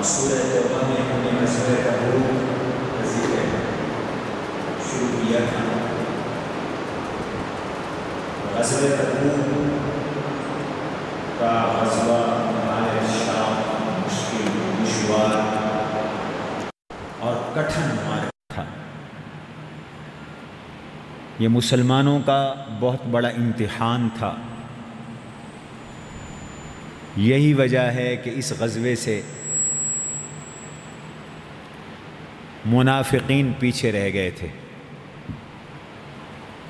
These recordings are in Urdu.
سورہ توبہ میں ہم نے غزوہ تبوک کا ذکر شروع کیا تھا۔ غزوہ تبوک کا غزوہ ہمارے شام مشکل، دشوار اور کٹھن معرکہ تھا۔ یہ مسلمانوں کا بہت بڑا امتحان تھا۔ یہی وجہ ہے کہ اس غزوے سے منافقین پیچھے رہ گئے تھے۔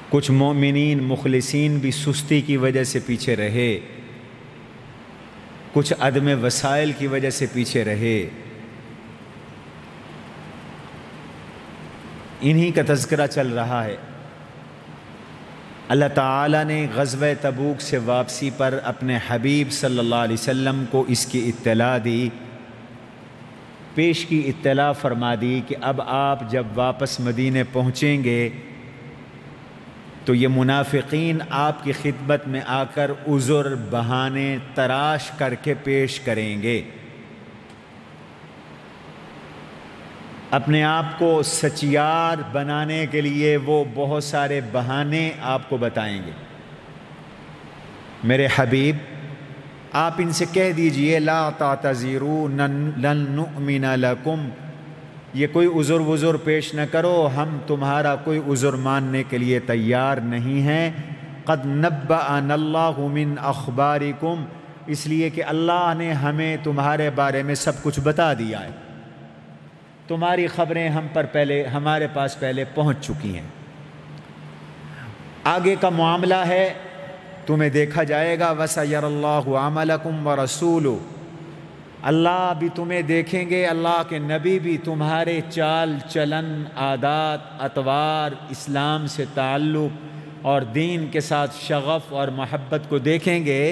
کچھ مومنین مخلصین بھی سستی کی وجہ سے پیچھے رہے، کچھ عدم وسائل کی وجہ سے پیچھے رہے۔ انہی کا تذکرہ چل رہا ہے۔ اللہ تعالیٰ نے غزوہ تبوک سے واپسی پر اپنے حبیب صلی اللہ علیہ وسلم کو اس کی اطلاع دی، پیش کی اطلاع فرما دی کہ اب آپ جب واپس مدینے پہنچیں گے تو یہ منافقین آپ کی خدمت میں آ کر عذر بہانے تراش کر کے پیش کریں گے، اپنے آپ کو سچیار بنانے کے لیے وہ بہت سارے بہانے آپ کو بتائیں گے۔ میرے حبیب آپ ان سے کہہ دیجئے لا تعتذروا لن نؤمن لکم، یہ کوئی عذر پیش نہ کرو، ہم تمہارا کوئی عذر ماننے کے لیے تیار نہیں ہیں۔ قد نبأنا اللہ من اخبارکم، اس لیے کہ اللہ نے ہمیں تمہارے بارے میں سب کچھ بتا دیا ہے، تمہاری خبریں ہمارے پاس پہلے پہنچ چکی ہیں۔ آگے کا معاملہ ہے تمہیں دیکھا جائے گا، وَسَيَرَ اللَّهُ عَمَلَكُمْ وَرَسُولُهُ، اللہ بھی تمہیں دیکھیں گے، اللہ کے نبی بھی تمہارے چال چلن، عادات، اطوار، اسلام سے تعلق اور دین کے ساتھ شغف اور محبت کو دیکھیں گے،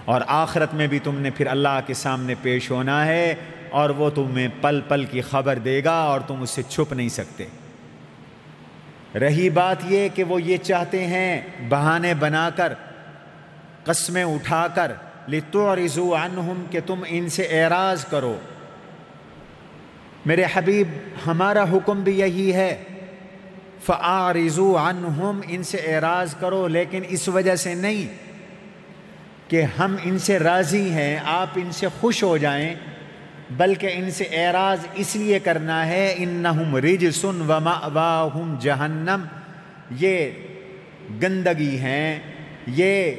اور آخرت میں بھی تم نے پھر اللہ کے سامنے پیش ہونا ہے، اور وہ تمہیں پل پل کی خبر دے گا اور تم اس سے چھپ نہیں سکتے۔ رہی بات یہ کہ وہ یہ چاہتے ہیں بہانے بنا کر، قسمیں اٹھا کر، لِتُعْرِضُوا عَنْهُمْ، کہ تم ان سے اعراض کرو۔ میرے حبیب ہمارا حکم بھی یہی ہے، فَأَعْرِضُوا عَنْهُمْ، ان سے اعراض کرو، لیکن اس وجہ سے نہیں کہ ہم ان سے راضی ہیں، آپ ان سے خوش ہو جائیں، بلکہ ان سے اعراض اس لیے کرنا ہے، انہم رجس ومأواہم جہنم، یہ گندگی ہیں، یہ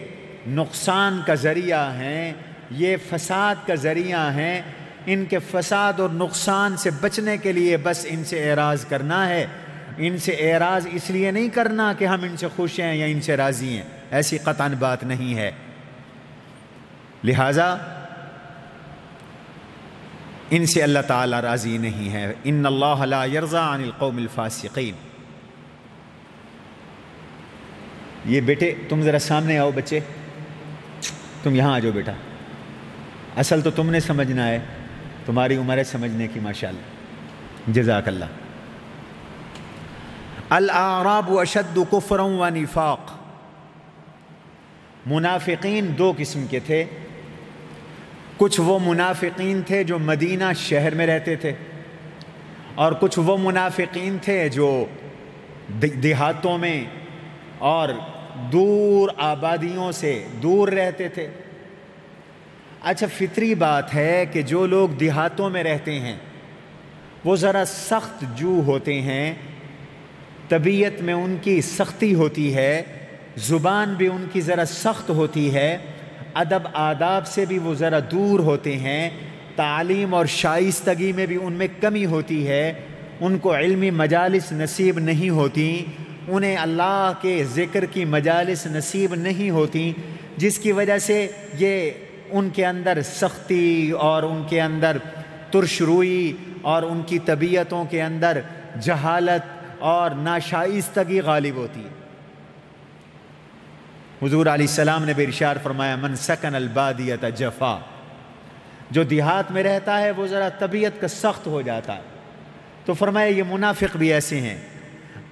نقصان کا ذریعہ ہیں، یہ فساد کا ذریعہ ہیں، ان کے فساد اور نقصان سے بچنے کے لیے بس ان سے اعراض کرنا ہے۔ ان سے اعراض اس لیے نہیں کرنا کہ ہم ان سے خوش ہیں یا ان سے راضی ہیں، ایسی قطعاً بات نہیں ہے۔ لہٰذا ان سے اللہ تعالیٰ راضی نہیں ہے۔ ان اللہ لا یرضی عن القوم الفاسقین۔ یہ بیٹے تم ذرا سامنے آؤ، بچے تم یہاں آ جاؤ بیٹا، اصل تو تم نے سمجھنا ہے، تمہاری عمر ہے سمجھنے کی، ماشاءاللہ، جزاک اللہ۔ الاعراب اشد کفرا و نفاق، منافقین دو قسم کے تھے۔ کچھ وہ منافقین تھے جو مدینہ شہر میں رہتے تھے، اور کچھ وہ منافقین تھے جو دیہاتوں میں اور دور آبادیوں سے دور رہتے تھے۔ اچھا، فطری بات ہے کہ جو لوگ دیہاتوں میں رہتے ہیں وہ ذرا سخت جو ہوتے ہیں، طبیعت میں ان کی سختی ہوتی ہے، زبان بھی ان کی ذرا سخت ہوتی ہے، ادب آداب سے بھی وہ ذرا دور ہوتے ہیں، تعلیم اور شائستگی میں بھی ان میں کمی ہوتی ہے، ان کو علمی مجالس نصیب نہیں ہوتی، انہیں اللہ کے ذکر کی مجالس نصیب نہیں ہوتی، جس کی وجہ سے یہ ان کے اندر سختی اور ان کے اندر ترش روئی اور ان کی طبیعتوں کے اندر جہالت اور ناشائستگی غالب ہوتی ہے۔ حضور علیہ السلام نے بھی ارشاد فرمایا، من سکن البادیۃ جفا، جو دیہات میں رہتا ہے وہ ذرا طبیعت کا سخت ہو جاتا ہے۔ تو فرمایا یہ منافق بھی ایسے ہیں۔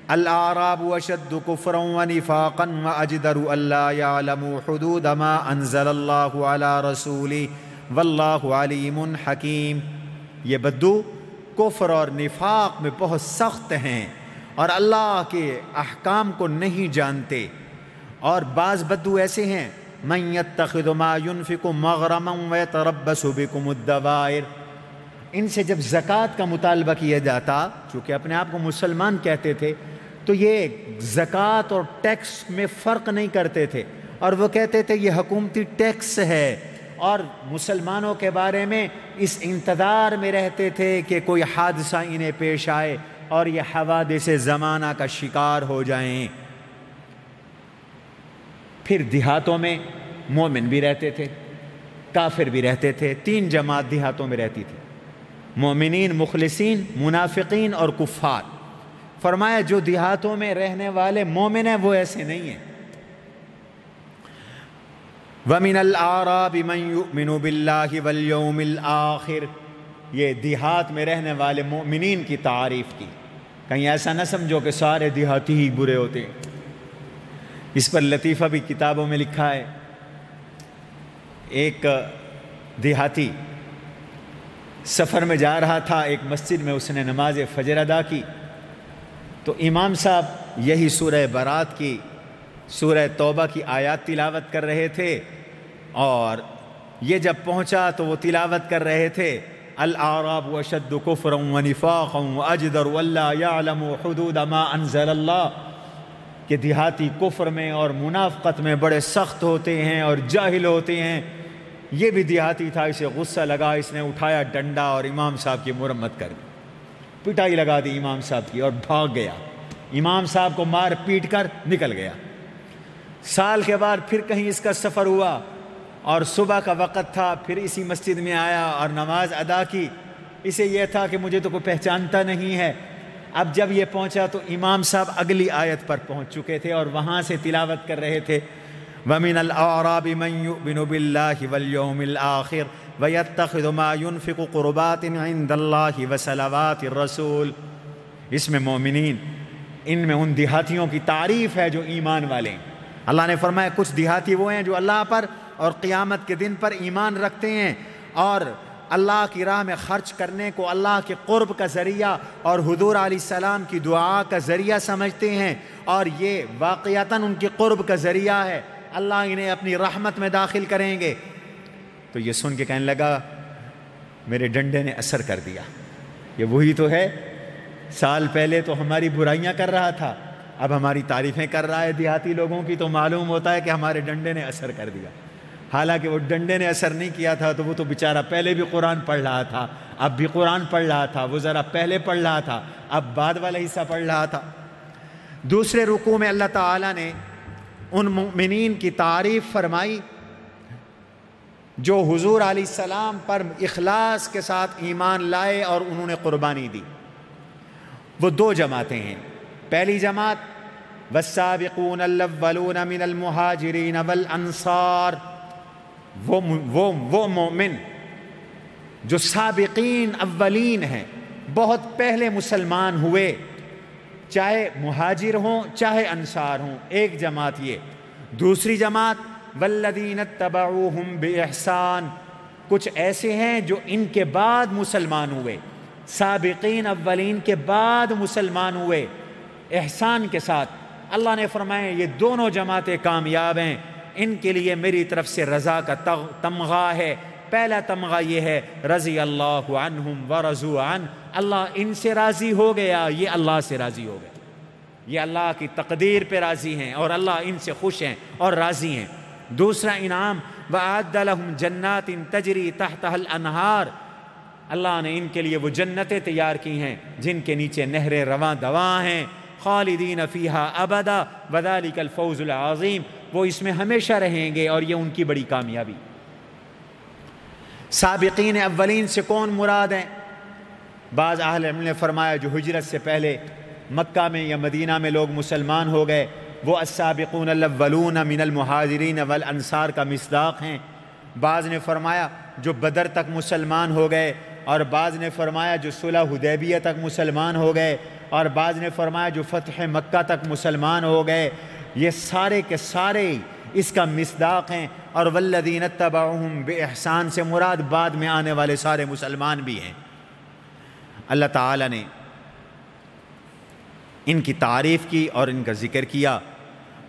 الاعراب اشد کفرا ونفاقا واجدر الا يعلموا حدود ما انزل الله على رسوله واللہ علیم حکیم۔ یہ بدو کفر اور نفاق میں بہت سخت ہیں اور اللہ کے احکام کو نہیں جانتے۔ اور بعض بدو ایسے ہیں من یتخذ ما ينفق مغرما ویتربص بکم الدوائر، ان سے جب زکوٰۃ کا مطالبہ کیا جاتا، چونکہ اپنے آپ کو مسلمان کہتے تھے، تو یہ زکوٰۃ اور ٹیکس میں فرق نہیں کرتے تھے، اور وہ کہتے تھے یہ حکومتی ٹیکس ہے، اور مسلمانوں کے بارے میں اس انتظار میں رہتے تھے کہ کوئی حادثہ انہیں پیش آئے اور یہ حوادث زمانہ کا شکار ہو جائیں۔ پھر دیہاتوں میں مومن بھی رہتے تھے، کافر بھی رہتے تھے، 3 جماعت دیہاتوں میں رہتی تھی، مومنین، مخلصین، منافقین اور کفار۔ فرمایا جو دیہاتوں میں رہنے والے مومن ہیں وہ ایسے نہیں ہیں۔ وَمِنَ الْأَعْرَابِ مَنْ يُؤْمِنُ بِاللَّهِ وَالْيَوْمِ الْآخِرِ، یہ دیہات میں رہنے والے مومنین کی تعریف کی۔ کہیں ایسا نہ سمجھو کہ سارے دیہاتی ہی برے ہوتے ہیں۔ اس پر لطیفہ بھی کتابوں میں لکھا ہے۔ ایک دیہاتی سفر میں جا رہا تھا، ایک مسجد میں اس نے نماز فجر ادا کی، تو امام صاحب یہی سورہ برات کی، سورہ توبہ کی آیات تلاوت کر رہے تھے، اور یہ جب پہنچا تو وہ تلاوت کر رہے تھے الاعراب اشد کفرا ونفاقا واجدر واللہ یعلم حدود ما انزل اللہ، کہ دیہاتی کفر میں اور منافقت میں بڑے سخت ہوتے ہیں اور جاہل ہوتے ہیں۔ یہ بھی دیہاتی تھا، اسے غصہ لگا، اس نے اٹھایا ڈنڈا اور امام صاحب کی مرمت کر دی، پٹائی لگا دی امام صاحب کی، اور بھاگ گیا۔ امام صاحب کو مار پیٹ کر نکل گیا۔ سال کے بعد پھر کہیں اس کا سفر ہوا، اور صبح کا وقت تھا، پھر اسی مسجد میں آیا اور نماز ادا کی۔ اسے یہ تھا کہ مجھے تو کوئی پہچانتا نہیں ہے۔ اب جب یہ پہنچا تو امام صاحب اگلی آیت پر پہنچ چکے تھے اور وہاں سے تلاوت کر رہے تھے وَمِنَ الْأَعْرَابِ مَنْ يُؤْمِنُ بِاللَّهِ وَالْيَوْمِ الْآخِرِ وَيَتَّخِذُ مَا يُنْفِقُ قُرُبَاتٍ عِنْدَ اللَّهِ وَصَلَوَاتِ الرَّسُولِ، اس میں مومنین، ان میں ان دیہاتیوں کی تعریف ہے جو ایمان والے ہیں۔ اللہ نے فرمایا کچھ دیہاتی وہ ہیں جو اللہ پر اور قیامت کے دن پر ایمان رکھتے ہیں اور اللہ کی راہ میں خرچ کرنے کو اللہ کے قرب کا ذریعہ اور حضور علیہ السلام کی دعا کا ذریعہ سمجھتے ہیں، اور یہ واقعتاً ان کے قرب کا ذریعہ ہے، اللہ انہیں اپنی رحمت میں داخل کریں گے۔ تو یہ سن کے کہنے لگا میرے ڈنڈے نے اثر کر دیا، یہ وہی تو ہے، سال پہلے تو ہماری برائیاں کر رہا تھا، اب ہماری تعریفیں کر رہا ہے دیہاتی لوگوں کی، تو معلوم ہوتا ہے کہ ہمارے ڈنڈے نے اثر کر دیا۔ حالانکہ وہ ڈنڈے نے اثر نہیں کیا تھا، تو وہ تو بیچارہ پہلے بھی قرآن پڑھ رہا تھا، اب بھی قرآن پڑھ رہا تھا، وہ ذرا پہلے پڑھ رہا تھا، اب بعد والا حصہ پڑھ رہا تھا۔ دوسرے رکوع میں اللہ تعالیٰ نے ان مومنین کی تعریف فرمائی جو حضور علیہ السلام پر اخلاص کے ساتھ ایمان لائے اور انہوں نے قربانی دی۔ وہ 2 جماعتیں ہیں۔ پہلی جماعت والسابقون الاولون من المہاجرین والانصار، وہ مومن جو سابقین اولین ہیں، بہت پہلے مسلمان ہوئے، چاہے مہاجر ہوں چاہے انصار ہوں، ایک جماعت یہ۔ دوسری جماعت والذین اتبعوہم بإحسان، کچھ ایسے ہیں جو ان کے بعد مسلمان ہوئے، سابقین اولین کے بعد مسلمان ہوئے احسان کے ساتھ۔ اللہ نے فرمایا یہ دونوں جماعتیں کامیاب ہیں، ان کے لیے میری طرف سے رضا کا تمغہ ہے۔ پہلا تمغہ یہ ہے رضی اللہ عنہم ورضوا عنہ، اللہ ان سے راضی ہو گیا، یہ اللہ سے راضی ہو گئے، یہ اللہ کی تقدیر پہ راضی ہیں اور اللہ ان سے خوش ہیں اور راضی ہیں۔ دوسرا انعام وَأَعَدَّ لَهُمْ جَنَّاتٍ تَجْرِي تَحْتَهَا الْأَنْهَارُ، اللہ نے ان کے لیے وہ جنتیں تیار کی ہیں جن کے نیچے نہریں رواں دواں ہیں، خالدین فیہا ابدا وذالک الفوز العظیم، وہ اس میں ہمیشہ رہیں گے اور یہ ان کی بڑی کامیابی۔ سابقین اولین سے کون مراد ہیں؟ بعض اہل علم نے فرمایا جو ہجرت سے پہلے مکہ میں یا مدینہ میں لوگ مسلمان ہو گئے، وہ السابقون الاولون من المہاجرین والانصار کا مصداق ہیں۔ بعض نے فرمایا جو بدر تک مسلمان ہو گئے، اور بعض نے فرمایا جو صلح حدیبیہ تک مسلمان ہو گئے، اور بعض نے فرمایا جو فتح مکہ تک مسلمان ہو گئے۔ یہ سارے کے سارے اس کا مصداق ہیں، اور والذین اتبعوہم بإحسان سے مراد بعد میں آنے والے سارے مسلمان بھی ہیں۔ اللہ تعالیٰ نے ان کی تعریف کی اور ان کا ذکر کیا،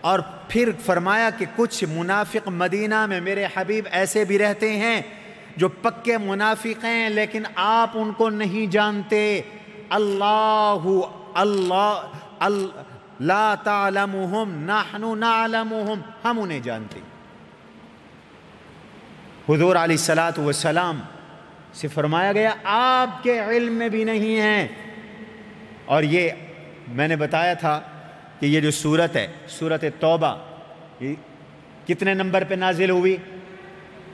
اور پھر فرمایا کہ کچھ منافق مدینہ میں میرے حبیب ایسے بھی رہتے ہیں جو پکے منافق ہیں لیکن آپ ان کو نہیں جانتے۔ اللہ لا تعلمہم نحن نعلمہم، ہم انہیں جانتے۔ حضور علیہ الصلاۃ والسلام سے فرمایا گیا آپ کے علم میں بھی نہیں ہیں۔ اور یہ میں نے بتایا تھا کہ یہ جو سورت ہے، سورت توبہ، یہ کتنے نمبر پہ نازل ہوئی؟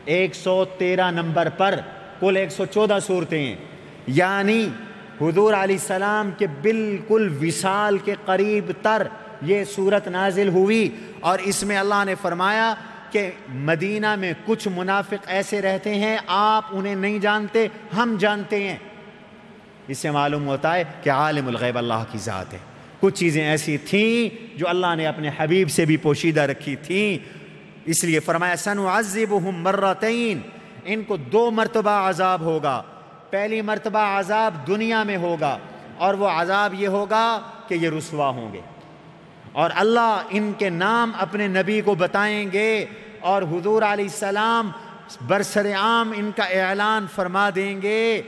113 نمبر پر، کل 114 صورتیں ہیں، یعنی حضور علیہ السلام کے بالکل وصال کے قریب تر یہ صورت نازل ہوئی، اور اس میں اللہ نے فرمایا کہ مدینہ میں کچھ منافق ایسے رہتے ہیں آپ انہیں نہیں جانتے، ہم جانتے ہیں۔ اس سے معلوم ہوتا ہے کہ عالم الغیب اللہ کی ذات ہے۔ کچھ چیزیں ایسی تھیں جو اللہ نے اپنے حبیب سے بھی پوشیدہ رکھی تھیں، اس لیے فرمایا سنعذبہم مرتین، ان کو 2 مرتبہ عذاب ہوگا۔ پہلی مرتبہ عذاب دنیا میں ہوگا، اور وہ عذاب یہ ہوگا کہ یہ رسوا ہوں گے، اور اللہ ان کے نام اپنے نبی کو بتائیں گے، اور حضور علیہ السلام برسر عام ان کا اعلان فرما دیں گے۔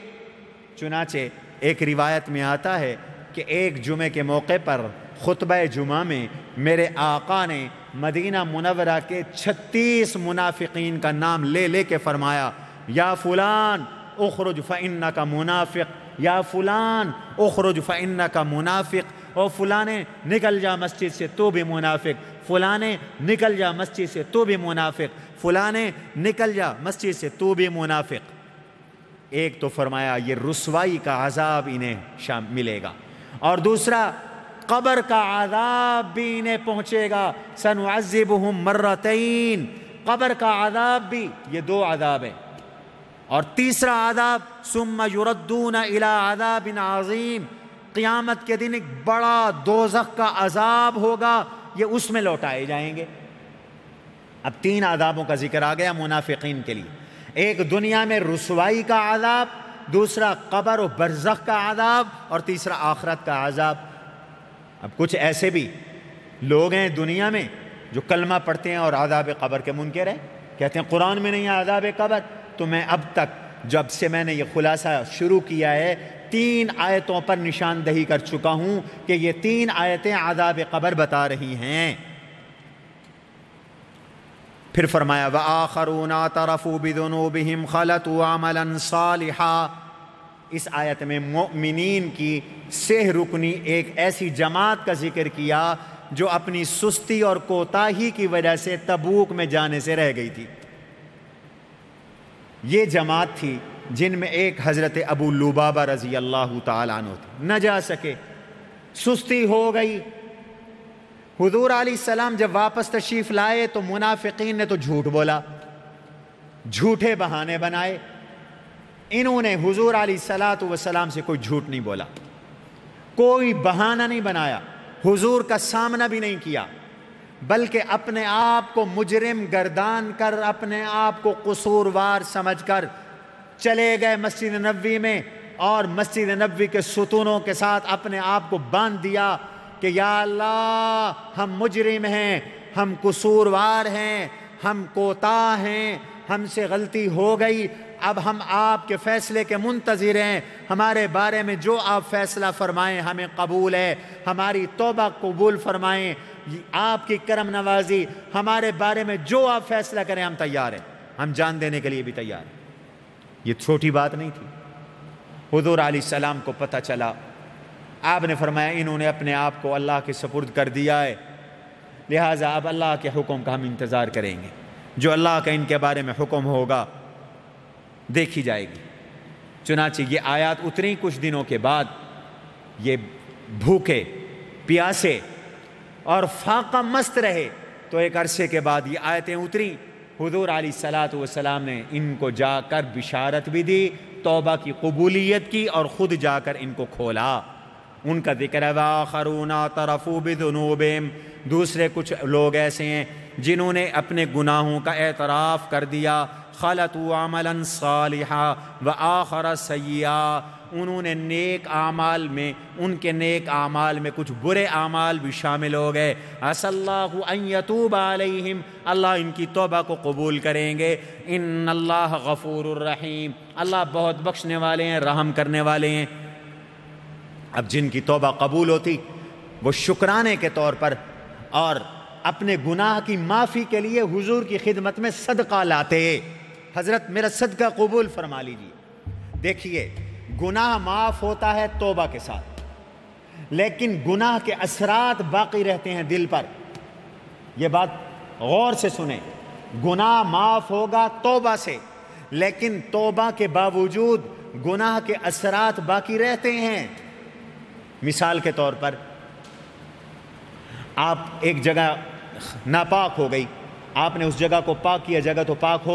چنانچہ ایک روایت میں آتا ہے کہ ایک جمعے کے موقع پر خطبہ جمعہ میں میرے آقا نے مدینہ منورہ کے 36 منافقین کا نام لے لے کے فرمایا، یا فلان اخرج فإنک منافق، یا فلان اخرج فإنک منافق، او فلانے نکل جا مسجد سے تو بھی منافق، فلانے نکل جا مسجد سے تو بھی منافق، فلانے نکل جا مسجد سے تو بھی منافق۔ ایک تو فرمایا یہ رسوائی کا عذاب انہیں ملے گا، اور دوسرا قبر کا عذاب بھی انہیں پہنچے گا، سنعذبہم مرتین، قبر کا عذاب بھی، یہ 2 عذاب ہیں، اور تیسرا عذاب ثم یردون الی عذاب عظیم، قیامت کے دن ایک بڑا دوزخ کا عذاب ہوگا، یہ اس میں لوٹائے جائیں گے۔ اب 3 عذابوں کا ذکر آ گیا منافقین کے لیے، ایک دنیا میں رسوائی کا عذاب، دوسرا قبر و برزخ کا عذاب، اور تیسرا آخرت کا عذاب۔ اب کچھ ایسے بھی لوگ ہیں دنیا میں جو کلمہ پڑھتے ہیں اور عذاب قبر کے منکر ہیں، کہتے ہیں قرآن میں نہیں ہے عذاب قبر۔ تو میں اب تک جب سے میں نے یہ خلاصہ شروع کیا ہے 3 آیتوں پر نشاندہی کر چکا ہوں کہ یہ 3 آیتیں عذاب قبر بتا رہی ہیں۔ پھر فرمایا وآخرون اعترفوا بذنوبہم خلطوا عملا صالحا، اس آیت میں مؤمنین کی 6 رکنی ایک ایسی جماعت کا ذکر کیا جو اپنی سستی اور کوتاہی کی وجہ سے تبوک میں جانے سے رہ گئی تھی۔ یہ جماعت تھی جن میں ایک حضرت ابو لبابہ رضی اللہ تعالیٰ عنہ تھے، نہ جا سکے، سستی ہو گئی۔ حضور علیہ السلام جب واپس تشریف لائے تو منافقین نے تو جھوٹ بولا، جھوٹے بہانے بنائے، انہوں نے حضور علیہ السلام سے کوئی جھوٹ نہیں بولا، کوئی بہانہ نہیں بنایا، حضور کا سامنا بھی نہیں کیا، بلکہ اپنے آپ کو مجرم گردان کر، اپنے آپ کو قصوروار سمجھ کر چلے گئے مسجد نبوی میں، اور مسجد نبوی کے ستونوں کے ساتھ اپنے آپ کو باندھ دیا کہ یا اللہ ہم مجرم ہیں، ہم قصوروار ہیں، ہم کوتاہ ہیں، ہم سے غلطی ہو گئی، اب ہم آپ کے فیصلے کے منتظر ہیں، ہمارے بارے میں جو آپ فیصلہ فرمائیں ہمیں قبول ہے، ہماری توبہ قبول فرمائیں، آپ کی کرم نوازی، ہمارے بارے میں جو آپ فیصلہ کریں ہم تیار ہیں، ہم جان دینے کے لیے بھی تیار ہیں۔ یہ چھوٹی بات نہیں تھی۔ حضور علیہ السلام کو پتہ چلا، آپ نے فرمایا انہوں نے اپنے آپ کو اللہ کے سپرد کر دیا ہے، لہٰذا اب اللہ کے حکم کا ہم انتظار کریں گے، جو اللہ کا ان کے بارے میں حکم ہوگا دیکھی جائے گی۔ چنانچہ یہ آیات اتری، کچھ دنوں کے بعد یہ بھوکے پیاسے اور فاقہ مست رہے، تو ایک عرصے کے بعد یہ آیتیں اتری، حضور علیہ السلام نے ان کو جا کر بشارت بھی دی، توبہ کی قبولیت کی، اور خود جا کر ان کو کھولا۔ ان کا ذکر ہے وآخرون اعترفوا بذنوبہم، دوسرے کچھ لوگ ایسے ہیں جنہوں نے اپنے گناہوں کا اعتراف کر دیا، خلطوا عملا صالحا وآخر سیئا، انہوں نے نیک اعمال میں، ان کے نیک اعمال میں کچھ برے اعمال بھی شامل ہو گئے۔ عسى اللہ ان یتوب علیہم، اللہ ان کی توبہ کو قبول کریں گے۔ ان اللہ غفور الرحیم، اللہ بہت بخشنے والے ہیں، رحم کرنے والے ہیں۔ اب جن کی توبہ قبول ہوتی وہ شکرانے کے طور پر اور اپنے گناہ کی معافی کے لیے حضور کی خدمت میں صدقہ لاتے، حضرت میرا صدقہ قبول فرما لیجیے۔ دیکھیے، گناہ معاف ہوتا ہے توبہ کے ساتھ، لیکن گناہ کے اثرات باقی رہتے ہیں دل پر۔ یہ بات غور سے سنیں، گناہ معاف ہوگا توبہ سے، لیکن توبہ کے باوجود گناہ کے اثرات باقی رہتے ہیں۔ مثال کے طور پر آپ ایک جگہ ناپاک ہو گئی، آپ نے اس جگہ کو پاک کیا، جگہ تو پاک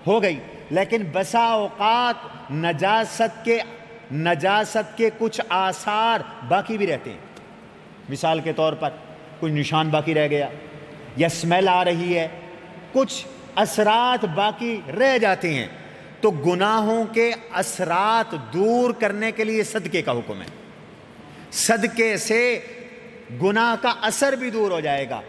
ہو گئی، لیکن بسا اوقات نجاست کے کچھ آثار باقی بھی رہتے ہیں۔ مثال کے طور پر کچھ نشان باقی رہ گیا، یا اسمیل آ رہی ہے، کچھ اثرات باقی رہ جاتے ہیں، تو گناہوں کے اثرات دور کرنے کے لیے صدقے کا حکم ہے۔ صدقے سے گناہ کا اثر بھی دور ہو جائے گا،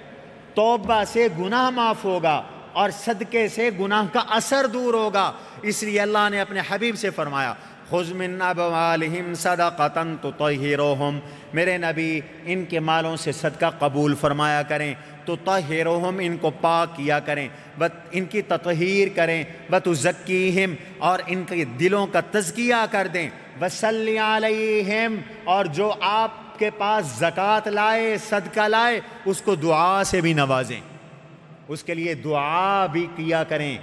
توبہ سے گناہ معاف ہوگا اور صدقے سے گناہ کا اثر دور ہوگا۔ اس لیے اللہ نے اپنے حبیب سے فرمایا، خذ من اموالہم صدقۃ تطہرہم، میرے نبی ان کے مالوں سے صدقہ قبول فرمایا کریں، تطہرہم، ان کو پاک کیا کریں، ان کی تطہیر کریں، وتزکیہم، اور ان کے دلوں کا تزکیہ کر دیں، وصلی علیہم، اور جو آپ کے پاس زکوٰۃ لائے، صدقہ لائے، اس کو دعا سے بھی نوازیں، اس کے لیے دعا بھی کیا کریں۔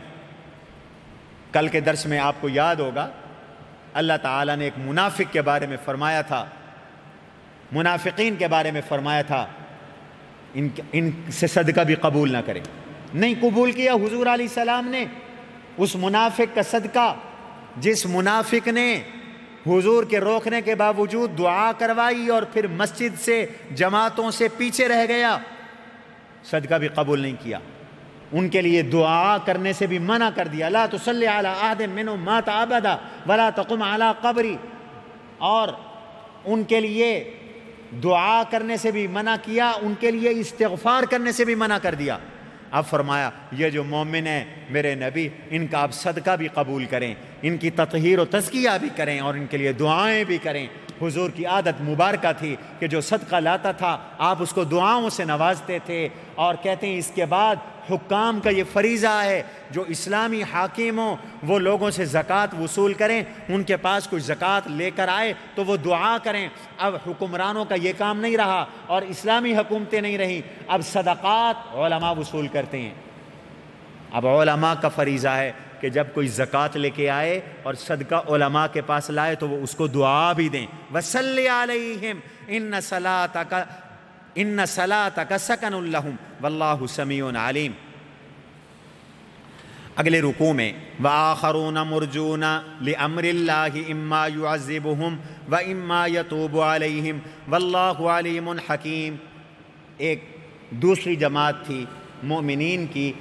کل کے درس میں آپ کو یاد ہوگا اللہ تعالیٰ نے ایک منافق کے بارے میں فرمایا تھا، منافقین کے بارے میں فرمایا تھا ان سے صدقہ بھی قبول نہ کریں۔ نہیں قبول کیا حضور علیہ السلام نے اس منافق کا صدقہ، جس منافق نے حضور کے روکنے کے باوجود دعا کروائی اور پھر مسجد سے جماعتوں سے پیچھے رہ گیا، صدقہ بھی قبول نہیں کیا۔ ان کے لیے دعا کرنے سے بھی منع کر دیا، لا تصلی علی احد منہم مات ابدا ولا تقم علی قبری، اور ان کے لیے دعا کرنے سے بھی منع کیا، ان کے لیے استغفار کرنے سے بھی منع کر دیا۔ اب فرمایا یہ جو مومن ہیں میرے نبی، ان کا آپ صدقہ بھی قبول کریں، ان کی تطہیر و تزکیہ بھی کریں اور ان کے لیے دعائیں بھی کریں۔ حضور کی عادت مبارکہ تھی کہ جو صدقہ لاتا تھا آپ اس کو دعاؤں سے نوازتے تھے، اور کہتے ہیں اس کے بعد حکام کا یہ فریضہ ہے جو اسلامی حاکم ہوں وہ لوگوں سے زکوٰۃ وصول کریں، ان کے پاس کچھ زکوٰۃ لے کر آئے تو وہ دعا کریں۔ اب حکمرانوں کا یہ کام نہیں رہا اور اسلامی حکومتیں نہیں رہیں، اب صدقات علماء وصول کرتے ہیں۔ اب علماء کا فریضہ ہے کہ جب کوئی زکوٰۃ لے کے آئے اور صدقہ علماء کے پاس لائے تو وہ اس کو دعا بھی دیں، وصلی علیہم ان صلاتک سکن لہم واللہ سمیع علیم۔ اگلے رکوع میں وآخرون مرجون لامر اللہ اما يعذبهم واما يتوب علیہم واللہ علیم حکیم، ایک دوسری جماعت تھی مومنین کی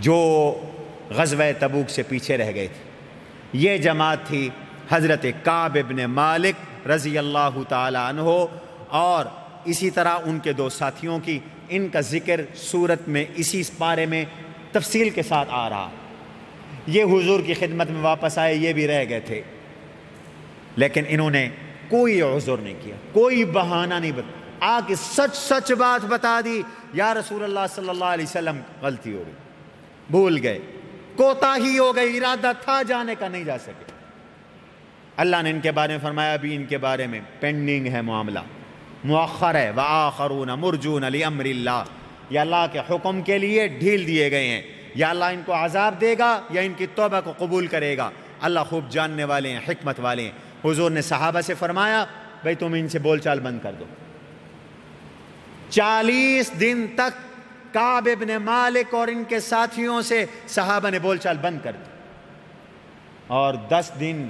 جو غزوہ تبوک سے پیچھے رہ گئے تھے۔ یہ جماعت تھی حضرت کعب بن مالک رضی اللہ تعالی عنہ اور اسی طرح ان کے دو ساتھیوں کی، ان کا ذکر سورت میں اسی پارے میں تفصیل کے ساتھ آ رہا۔ یہ حضور کی خدمت میں واپس آئے، یہ بھی رہ گئے تھے، لیکن انہوں نے کوئی عذر نہیں کیا، کوئی بہانہ نہیں بتا، آ کے سچ سچ بات بتا دی، یا رسول اللہ صلی اللہ علیہ وسلم غلطی ہو گئی، بھول گئے، کوتاہی ہو گئی، ارادہ تھا جانے کا نہیں جا سکے۔ اللہ نے ان کے بارے میں فرمایا ابھی ان کے بارے میں پینڈنگ ہے، معاملہ مؤخر ہے، وآخرون مرجون لامر اللہ، یا اللہ کے حکم کے لیے ڈھیل دیے گئے ہیں، یا اللہ ان کو عذاب دے گا یا ان کی توبہ کو قبول کرے گا، اللہ خوب جاننے والے ہیں، حکمت والے ہیں۔ حضور نے صحابہ سے فرمایا بھئی تم ان سے بول چال بند کر دو۔ 40 دن تک کعب ابن مالک اور ان کے ساتھیوں سے صحابہ نے بول چال بند کر دی، اور 10 دن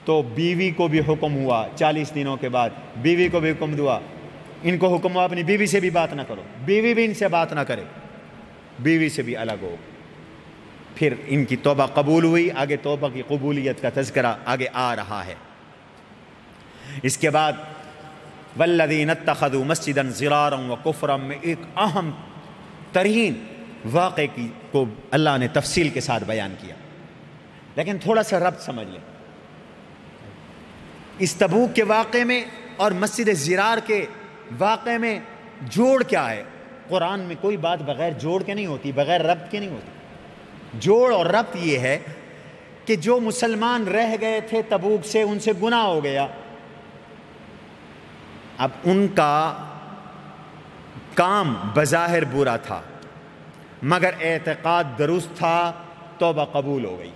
تو بیوی کو بھی حکم ہوا، 40 دنوں کے بعد بیوی کو بھی حکم ہوا ان کو حکم ہو اپنی بیوی سے بھی بات نہ کرو، بیوی بھی ان سے بات نہ کرے، بیوی سے بھی الگ ہو۔ پھر ان کی توبہ قبول ہوئی، آگے توبہ کی قبولیت کا تذکرہ آگے آ رہا ہے۔ اس کے بعد والذین اتخذوا مسجدا ضرارا وکفرا میں ایک اہم ترین واقعے کو اللہ نے تفصیل کے ساتھ بیان کیا، لیکن تھوڑا سا ربط سمجھ لیں۔ اس تبوک کے واقعے میں اور مسجد ضرار کے واقعے میں جوڑ کیا ہے؟ قرآن میں کوئی بات بغیر جوڑ کے نہیں ہوتی، بغیر ربط کے نہیں ہوتی۔ جوڑ اور ربط یہ ہے کہ جو مسلمان رہ گئے تھے تبوک سے، ان سے گناہ ہو گیا، اب ان کا کام بظاہر برا تھا مگر اعتقاد درست تھا، توبہ قبول ہو گئی،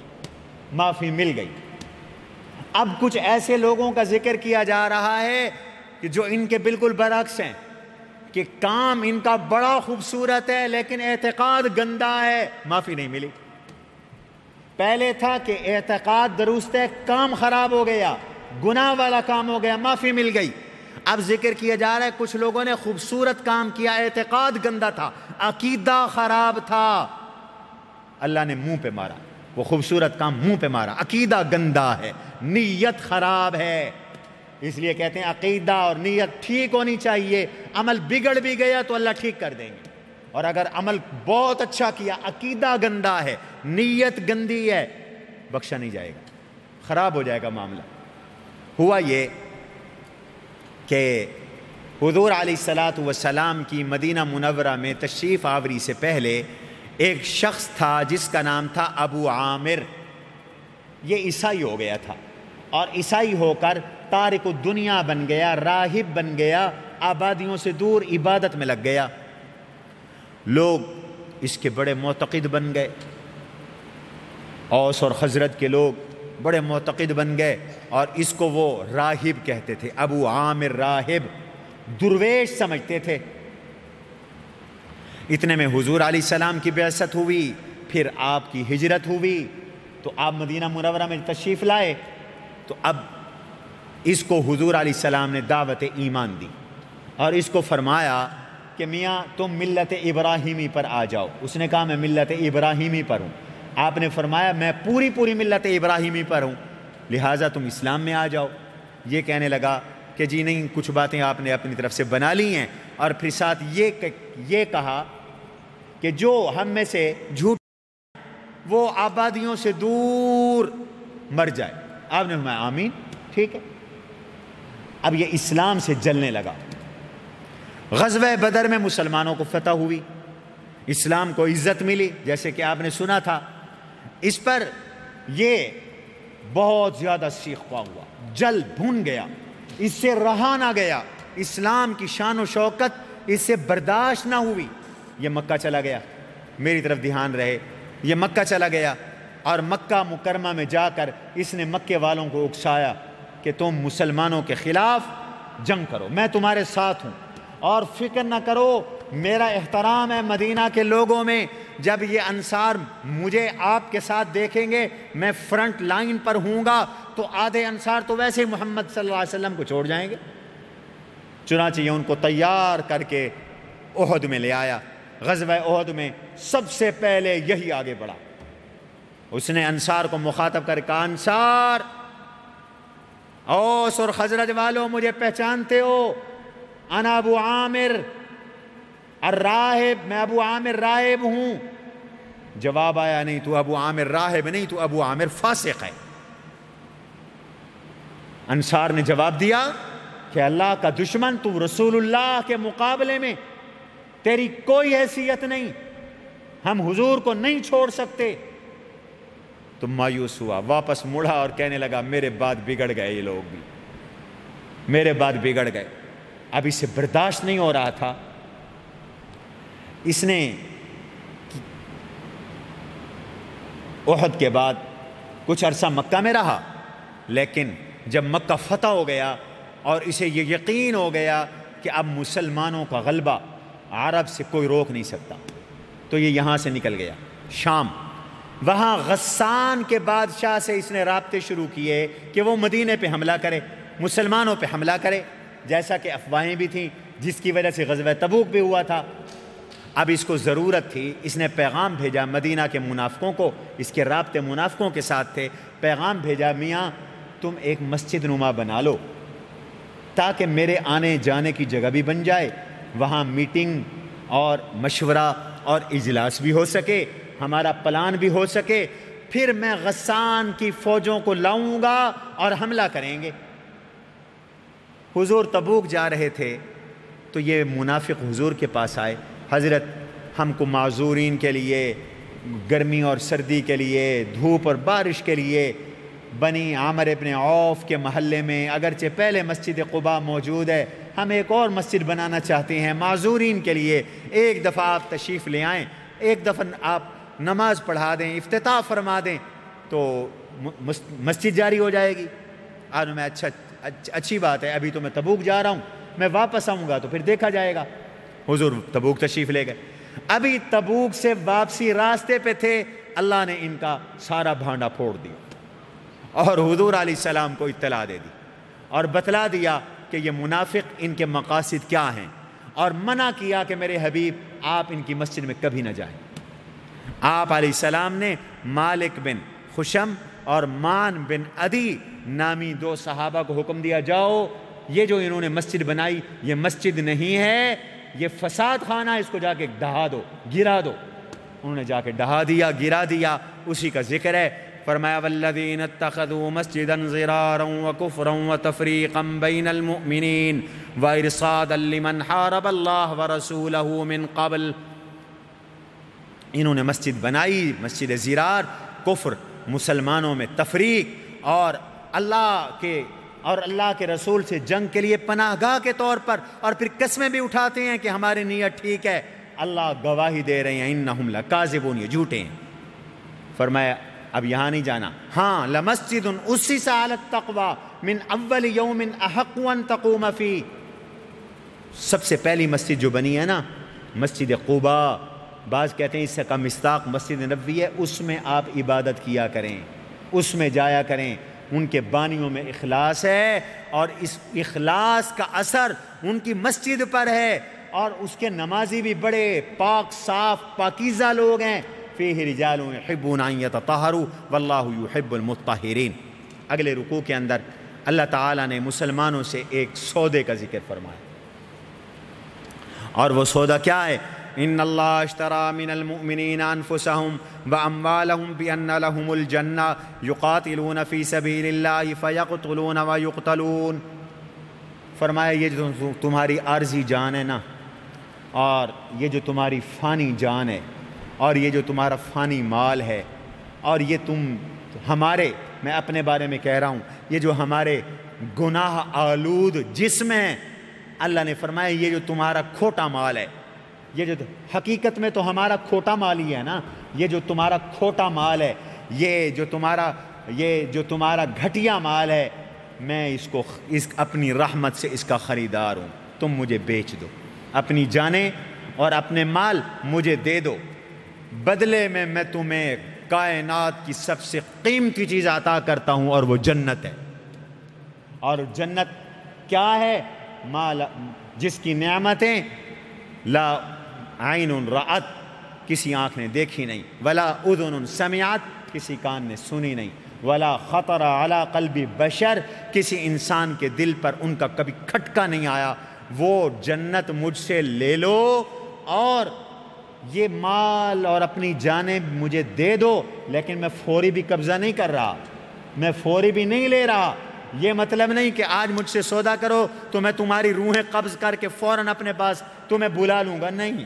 معافی مل گئی۔ اب کچھ ایسے لوگوں کا ذکر کیا جا رہا ہے کہ جو ان کے بالکل برعکس ہیں، کہ کام ان کا بڑا خوبصورت ہے لیکن اعتقاد گندا ہے، معافی نہیں ملی۔ پہلے تھا کہ اعتقاد درست ہے، کام خراب ہو گیا، گناہ والا کام ہو گیا، معافی مل گئی۔ اب ذکر کیا جا رہا ہے کچھ لوگوں نے خوبصورت کام کیا، اعتقاد گندا تھا، عقیدہ خراب تھا، اللہ نے منہ پہ مارا، وہ خوبصورت کام منہ پہ مارا، عقیدہ گندا ہے، نیت خراب ہے۔ اس لیے کہتے ہیں عقیدہ اور نیت ٹھیک ہونی چاہیے، عمل بگڑ بھی گیا تو اللہ ٹھیک کر دیں گے، اور اگر عمل بہت اچھا کیا، عقیدہ گندا ہے، نیت گندی ہے، بخشا نہیں جائے گا، خراب ہو جائے گا معاملہ۔ ہوا یہ کہ حضور علیہ الصلاۃ والسلام کی مدینہ منورہ میں تشریف آوری سے پہلے ایک شخص تھا جس کا نام تھا ابو عامر۔ یہ عیسائی ہو گیا تھا، اور عیسائی ہو کر تارک الدنیا بن گیا، راہب بن گیا، آبادیوں سے دور عبادت میں لگ گیا۔ لوگ اس کے بڑے معتقد بن گئے، اوس اور خزرج کے لوگ بڑے معتقد بن گئے، اور اس کو وہ راہب کہتے تھے، ابو عامر راہب، درویش سمجھتے تھے۔ اتنے میں حضور علیہ السلام کی بعثت ہوئی، پھر آپ کی ہجرت ہوئی، تو آپ مدینہ منورہ میں تشریف لائے، تو اب اس کو حضور علیہ السلام نے دعوت ایمان دی، اور اس کو فرمایا کہ میاں تم ملت ابراہیمی پر آ جاؤ۔ اس نے کہا میں ملت ابراہیمی پر ہوں۔ آپ نے فرمایا میں پوری ملت ابراہیمی پر ہوں، لہٰذا تم اسلام میں آ جاؤ۔ یہ کہنے لگا کہ جی نہیں، کچھ باتیں آپ نے اپنی طرف سے بنا لی ہیں، اور پھر ساتھ یہ کہا کہ جو ہم میں سے جھوٹ وہ آبادیوں سے دور مر جائے۔ آپ نے فرمایا آمین، ٹھیک ہے۔ اب یہ اسلام سے جلنے لگا۔ غزوہ بدر میں مسلمانوں کو فتح ہوئی، اسلام کو عزت ملی، جیسے کہ آپ نے سنا تھا۔ اس پر یہ بہت زیادہ سیخ پا ہوا، جل بھن گیا، اس سے رہا نہ گیا، اسلام کی شان و شوکت اس سے برداشت نہ ہوئی۔ یہ مکہ چلا گیا، میری طرف دھیان رہے، یہ مکہ چلا گیا، اور مکہ مکرمہ میں جا کر اس نے مکے والوں کو اکسایا کہ تم مسلمانوں کے خلاف جنگ کرو، میں تمہارے ساتھ ہوں، اور فکر نہ کرو، میرا احترام ہے مدینہ کے لوگوں میں، جب یہ انصار مجھے آپ کے ساتھ دیکھیں گے، میں فرنٹ لائن پر ہوں گا، تو آدھے انصار تو ویسے ہی محمد صلی اللہ علیہ وسلم کو چھوڑ جائیں گے۔ چنانچہ یہ ان کو تیار کر کے احد میں لے آیا۔ غزوہ احد میں سب سے پہلے یہی آگے بڑھا، اس نے انصار کو مخاطب کر کہا انصار، اوس اور خزرج والوں مجھے پہچانتے ہو، انا ابو عامر الراہب، میں ابو عامر راہب ہوں۔ جواب آیا نہیں تو ابو عامر راہب نہیں، تو ابو عامر فاسق ہے۔ انصار نے جواب دیا کہ اللہ کا دشمن، تو رسول اللہ کے مقابلے میں تیری کوئی حیثیت نہیں، ہم حضور کو نہیں چھوڑ سکتے۔ تو مایوس ہوا، واپس مڑا اور کہنے لگا میرے بعد بگڑ گئے، یہ لوگ بھی میرے بعد بگڑ گئے۔ اب اسے برداشت نہیں ہو رہا تھا، اس نے احد کے بعد کچھ عرصہ مکہ میں رہا، لیکن جب مکہ فتح ہو گیا اور اسے یہ یقین ہو گیا کہ اب مسلمانوں کا غلبہ عرب سے کوئی روک نہیں سکتا، تو یہ یہاں سے نکل گیا شام۔ وہاں غسان کے بادشاہ سے اس نے رابطے شروع کیے کہ وہ مدینے پہ حملہ کرے، مسلمانوں پہ حملہ کرے، جیسا کہ افواہیں بھی تھیں جس کی وجہ سے غزوہ تبوک بھی ہوا تھا۔ اب اس کو ضرورت تھی، اس نے پیغام بھیجا مدینہ کے منافقوں کو، اس کے رابطے منافقوں کے ساتھ تھے، پیغام بھیجا میاں تم ایک مسجد نما بنا لو تاکہ میرے آنے جانے کی جگہ بھی بن جائے، وہاں میٹنگ اور مشورہ اور اجلاس بھی ہو سکے، ہمارا پلان بھی ہو سکے، پھر میں غسان کی فوجوں کو لاؤں گا اور حملہ کریں گے۔ حضور تبوک جا رہے تھے تو یہ منافق حضور کے پاس آئے، حضرت ہم کو معذورین کے لیے، گرمی اور سردی کے لیے، دھوپ اور بارش کے لیے بنی عامر ابن عوف کے محلے میں اگرچہ پہلے مسجد قباء موجود ہے، ہم ایک اور مسجد بنانا چاہتے ہیں، معذورین کے لیے ایک دفعہ آپ تشریف لے آئیں، ایک دفعہ آپ نماز پڑھا دیں، افتتاح فرما دیں تو مسجد جاری ہو جائے گی۔ آج میں اچھی بات ہے، ابھی تو میں تبوک جا رہا ہوں، میں واپس آؤں گا تو پھر دیکھا جائے گا۔ حضور تبوک تشریف لے گئے، ابھی تبوک سے واپسی راستے پہ تھے، اللہ نے ان کا سارا بھانڈا پھوڑ دیا اور حضور علیہ السلام کو اطلاع دے دی اور بتلا دیا کہ یہ منافق ان کے مقاصد کیا ہیں، اور منع کیا کہ میرے حبیب آپ ان کی مسجد میں کبھی نہ جائیں۔ آپ علیہ السلام نے مالک بن خشم اور مان بن عدی نامی دو صحابہ کو حکم دیا، جاؤ یہ جو انہوں نے مسجد بنائی یہ مسجد نہیں ہے، یہ فساد خانہ، اس کو جا کے ڈھا دو، گرا دو۔ انہوں نے جا کے ڈھا دیا، گرا دیا، اسی کا ذکر ہے۔ فرمایا والذین اتخذوا مسجدا ضرارا وکفرا وتفریقا بین المؤمنین وارصادا لمن حارب اللہ ورسولہ من قبل۔ انہوں نے مسجد بنائی، مسجد ضرار، کفر، مسلمانوں میں تفریق اور اللہ کے رسول سے جنگ کے لیے پناہ گاہ کے طور پر، اور پھر قسمیں بھی اٹھاتے ہیں کہ ہماری نیت ٹھیک ہے، اللہ گواہی دے رہے ہیں انہم لکاذبون، یہ جھوٹے ہیں۔ فرمایا اب یہاں نہیں جانا، ہاں لمسجد اسس علی التقوی من اول یوم احق ان تقوم فیہ، سب سے پہلی مسجد جو بنی ہے نا مسجد قباء، بعض کہتے ہیں اس کا مصداق مسجد نبوی ہے، اس میں آپ عبادت کیا کریں، اس میں جایا کریں، ان کے بانیوں میں اخلاص ہے اور اس اخلاص کا اثر ان کی مسجد پر ہے، اور اس کے نمازی بھی بڑے پاک صاف پاکیزہ لوگ ہیں، فیہ رجال یحبون ان یتطہروا واللہ یحب المطہرین۔ اگلے رکوع کے اندر اللہ تعالیٰ نے مسلمانوں سے ایک سودے کا ذکر فرمایا، اور وہ سودا کیا ہے؟ ان اللہ اشترى من المؤمنین انفسهم واموالهم بان لهم الجنہ یقاتلون فی سبیل اللہ فیقتلون ویقتلون۔ فرمایا یہ جو تمہاری عارضی جان ہے نا، اور یہ جو تمہاری فانی جان ہے، اور یہ جو تمہارا فانی مال ہے، اور یہ تم ہمارے، میں اپنے بارے میں کہہ رہا ہوں، یہ جو ہمارے گناہ آلود جسم ہے، اللہ نے فرمایا یہ جو تمہارا کھوٹا مال ہے، یہ جو حقیقت میں تو ہمارا کھوٹا مال ہی ہے نا، یہ جو تمہارا کھوٹا مال ہے، یہ جو تمہارا گھٹیا مال ہے، میں اس اپنی رحمت سے اس کا خریدار ہوں، تم مجھے بیچ دو، اپنی جانیں اور اپنے مال مجھے دے دو، بدلے میں میں تمہیں کائنات کی سب سے قیمتی چیز عطا کرتا ہوں، اور وہ جنت ہے۔ اور جنت کیا ہے؟ مال جس کی نعمتیں لا عین رأت، کسی آنکھ نے دیکھی نہیں، ولا اذن سمعت، کسی کان نے سنی نہیں، ولا خطر علی قلب بشر، کسی انسان کے دل پر ان کا کبھی کھٹکا نہیں آیا۔ وہ جنت مجھ سے لے لو، اور یہ مال اور اپنی جانیں مجھے دے دو، لیکن میں فوری بھی قبضہ نہیں کر رہا، میں فوری بھی نہیں لے رہا۔ یہ مطلب نہیں کہ آج مجھ سے سودا کرو تو میں تمہاری روحیں قبض کر کے فوراً اپنے پاس تمہیں بلا لوں گا، نہیں،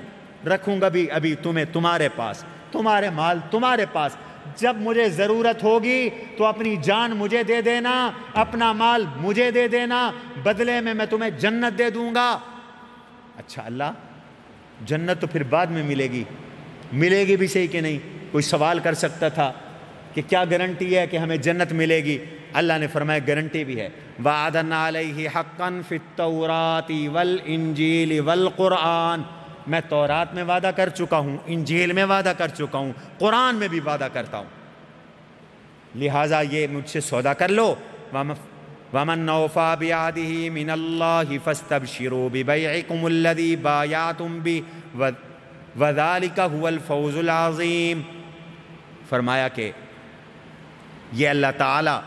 رکھوں گا بھی ابھی تمہیں تمہارے پاس، تمہارے مال تمہارے پاس، جب مجھے ضرورت ہوگی تو اپنی جان مجھے دے دینا، اپنا مال مجھے دے دینا، بدلے میں تمہیں جنت دے دوں گا۔ اچھا اللہ، جنت تو پھر بعد میں ملے گی بھی صحیح کہ نہیں؟ کوئی سوال کر سکتا تھا کہ کیا گارنٹی ہے کہ ہمیں جنت ملے گی؟ اللہ نے فرمایا گارنٹی بھی ہے، وَعَدَنَا عَلَيْهِ حَقًّا فِي التَّوْرَاةِ وَالْإِنْجِيلِ وَالْقُرْآنِ، میں تورات میں وعدہ کر چکا ہوں، انجیل میں وعدہ کر چکا ہوں، قرآن میں بھی وعدہ کرتا ہوں، لہٰذا یہ مجھ سے سودا کر لو۔ وَمَنْ أَوْفَىٰ بِعَهْدِهِ مِنَ اللَّهِ فَاسْتَبْشِرُوا بِبَيْعِكُمُ الَّذِي بَایَعْتُم بِهِ وَذَٰلِکَ هُوَ الْفَوْزُ الْعَظِیمُ۔ فرمایا کہ یہ اللہ تعالیٰ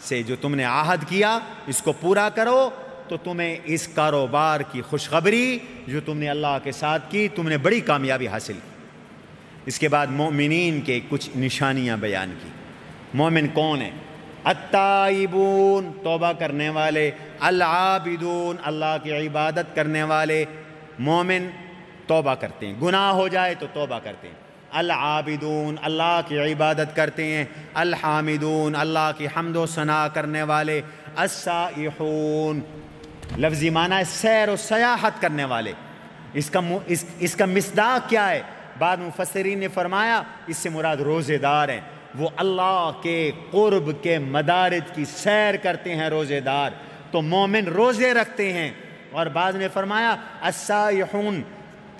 سے جو تم نے عہد کیا اس کو پورا کرو تو تمہیں اس کاروبار کی خوشخبری جو تم نے اللہ کے ساتھ کی، تم نے بڑی کامیابی حاصل کی۔ اس کے بعد مومنین کے کچھ نشانیاں بیان کی۔ مومن کون ہیں؟ التائبون، توبہ کرنے والے، العابدون، اللہ کی عبادت کرنے والے۔ مومن توبہ کرتے ہیں، گناہ ہو جائے تو توبہ کرتے ہیں۔ العابدون، اللہ کی عبادت کرتے ہیں۔ الحامدون، اللہ کی حمد و ثنا کرنے والے۔ السائحون، لفظی معنی ہے سیر و سیاحت کرنے والے۔ اس کا مصداق کیا ہے؟ بعض مفسرین نے فرمایا اس سے مراد روزے دار ہیں، وہ اللہ کے قرب کے مدارج کی سیر کرتے ہیں روزے دار، تو مومن روزے رکھتے ہیں۔ اور بعض نے فرمایا السائحون،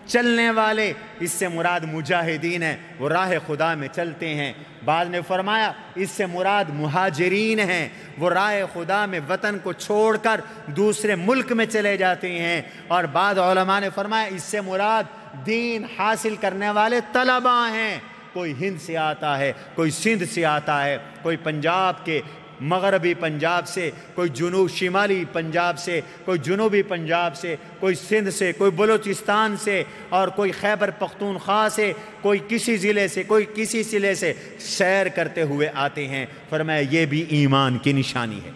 چلنے والے، اس سے مراد مجاہدین ہیں، وہ راہ خدا میں چلتے ہیں۔ بعض نے فرمایا اس سے مراد مہاجرین ہیں، وہ راہ خدا میں وطن کو چھوڑ کر دوسرے ملک میں چلے جاتے ہیں۔ اور بعض علماء نے فرمایا اس سے مراد دین حاصل کرنے والے طلبہ ہیں، کوئی ہند سے آتا ہے، کوئی سندھ سے آتا ہے، کوئی پنجاب کے مغربی پنجاب سے، کوئی جنوب شمالی پنجاب سے، کوئی جنوبی پنجاب سے، کوئی سندھ سے، کوئی بلوچستان سے، اور کوئی خیبر پختونخوا سے، کوئی کسی ضلع سے، کوئی کسی ضلع سے سیر کرتے ہوئے آتے ہیں۔ فرمایا یہ بھی ایمان کی نشانی ہے۔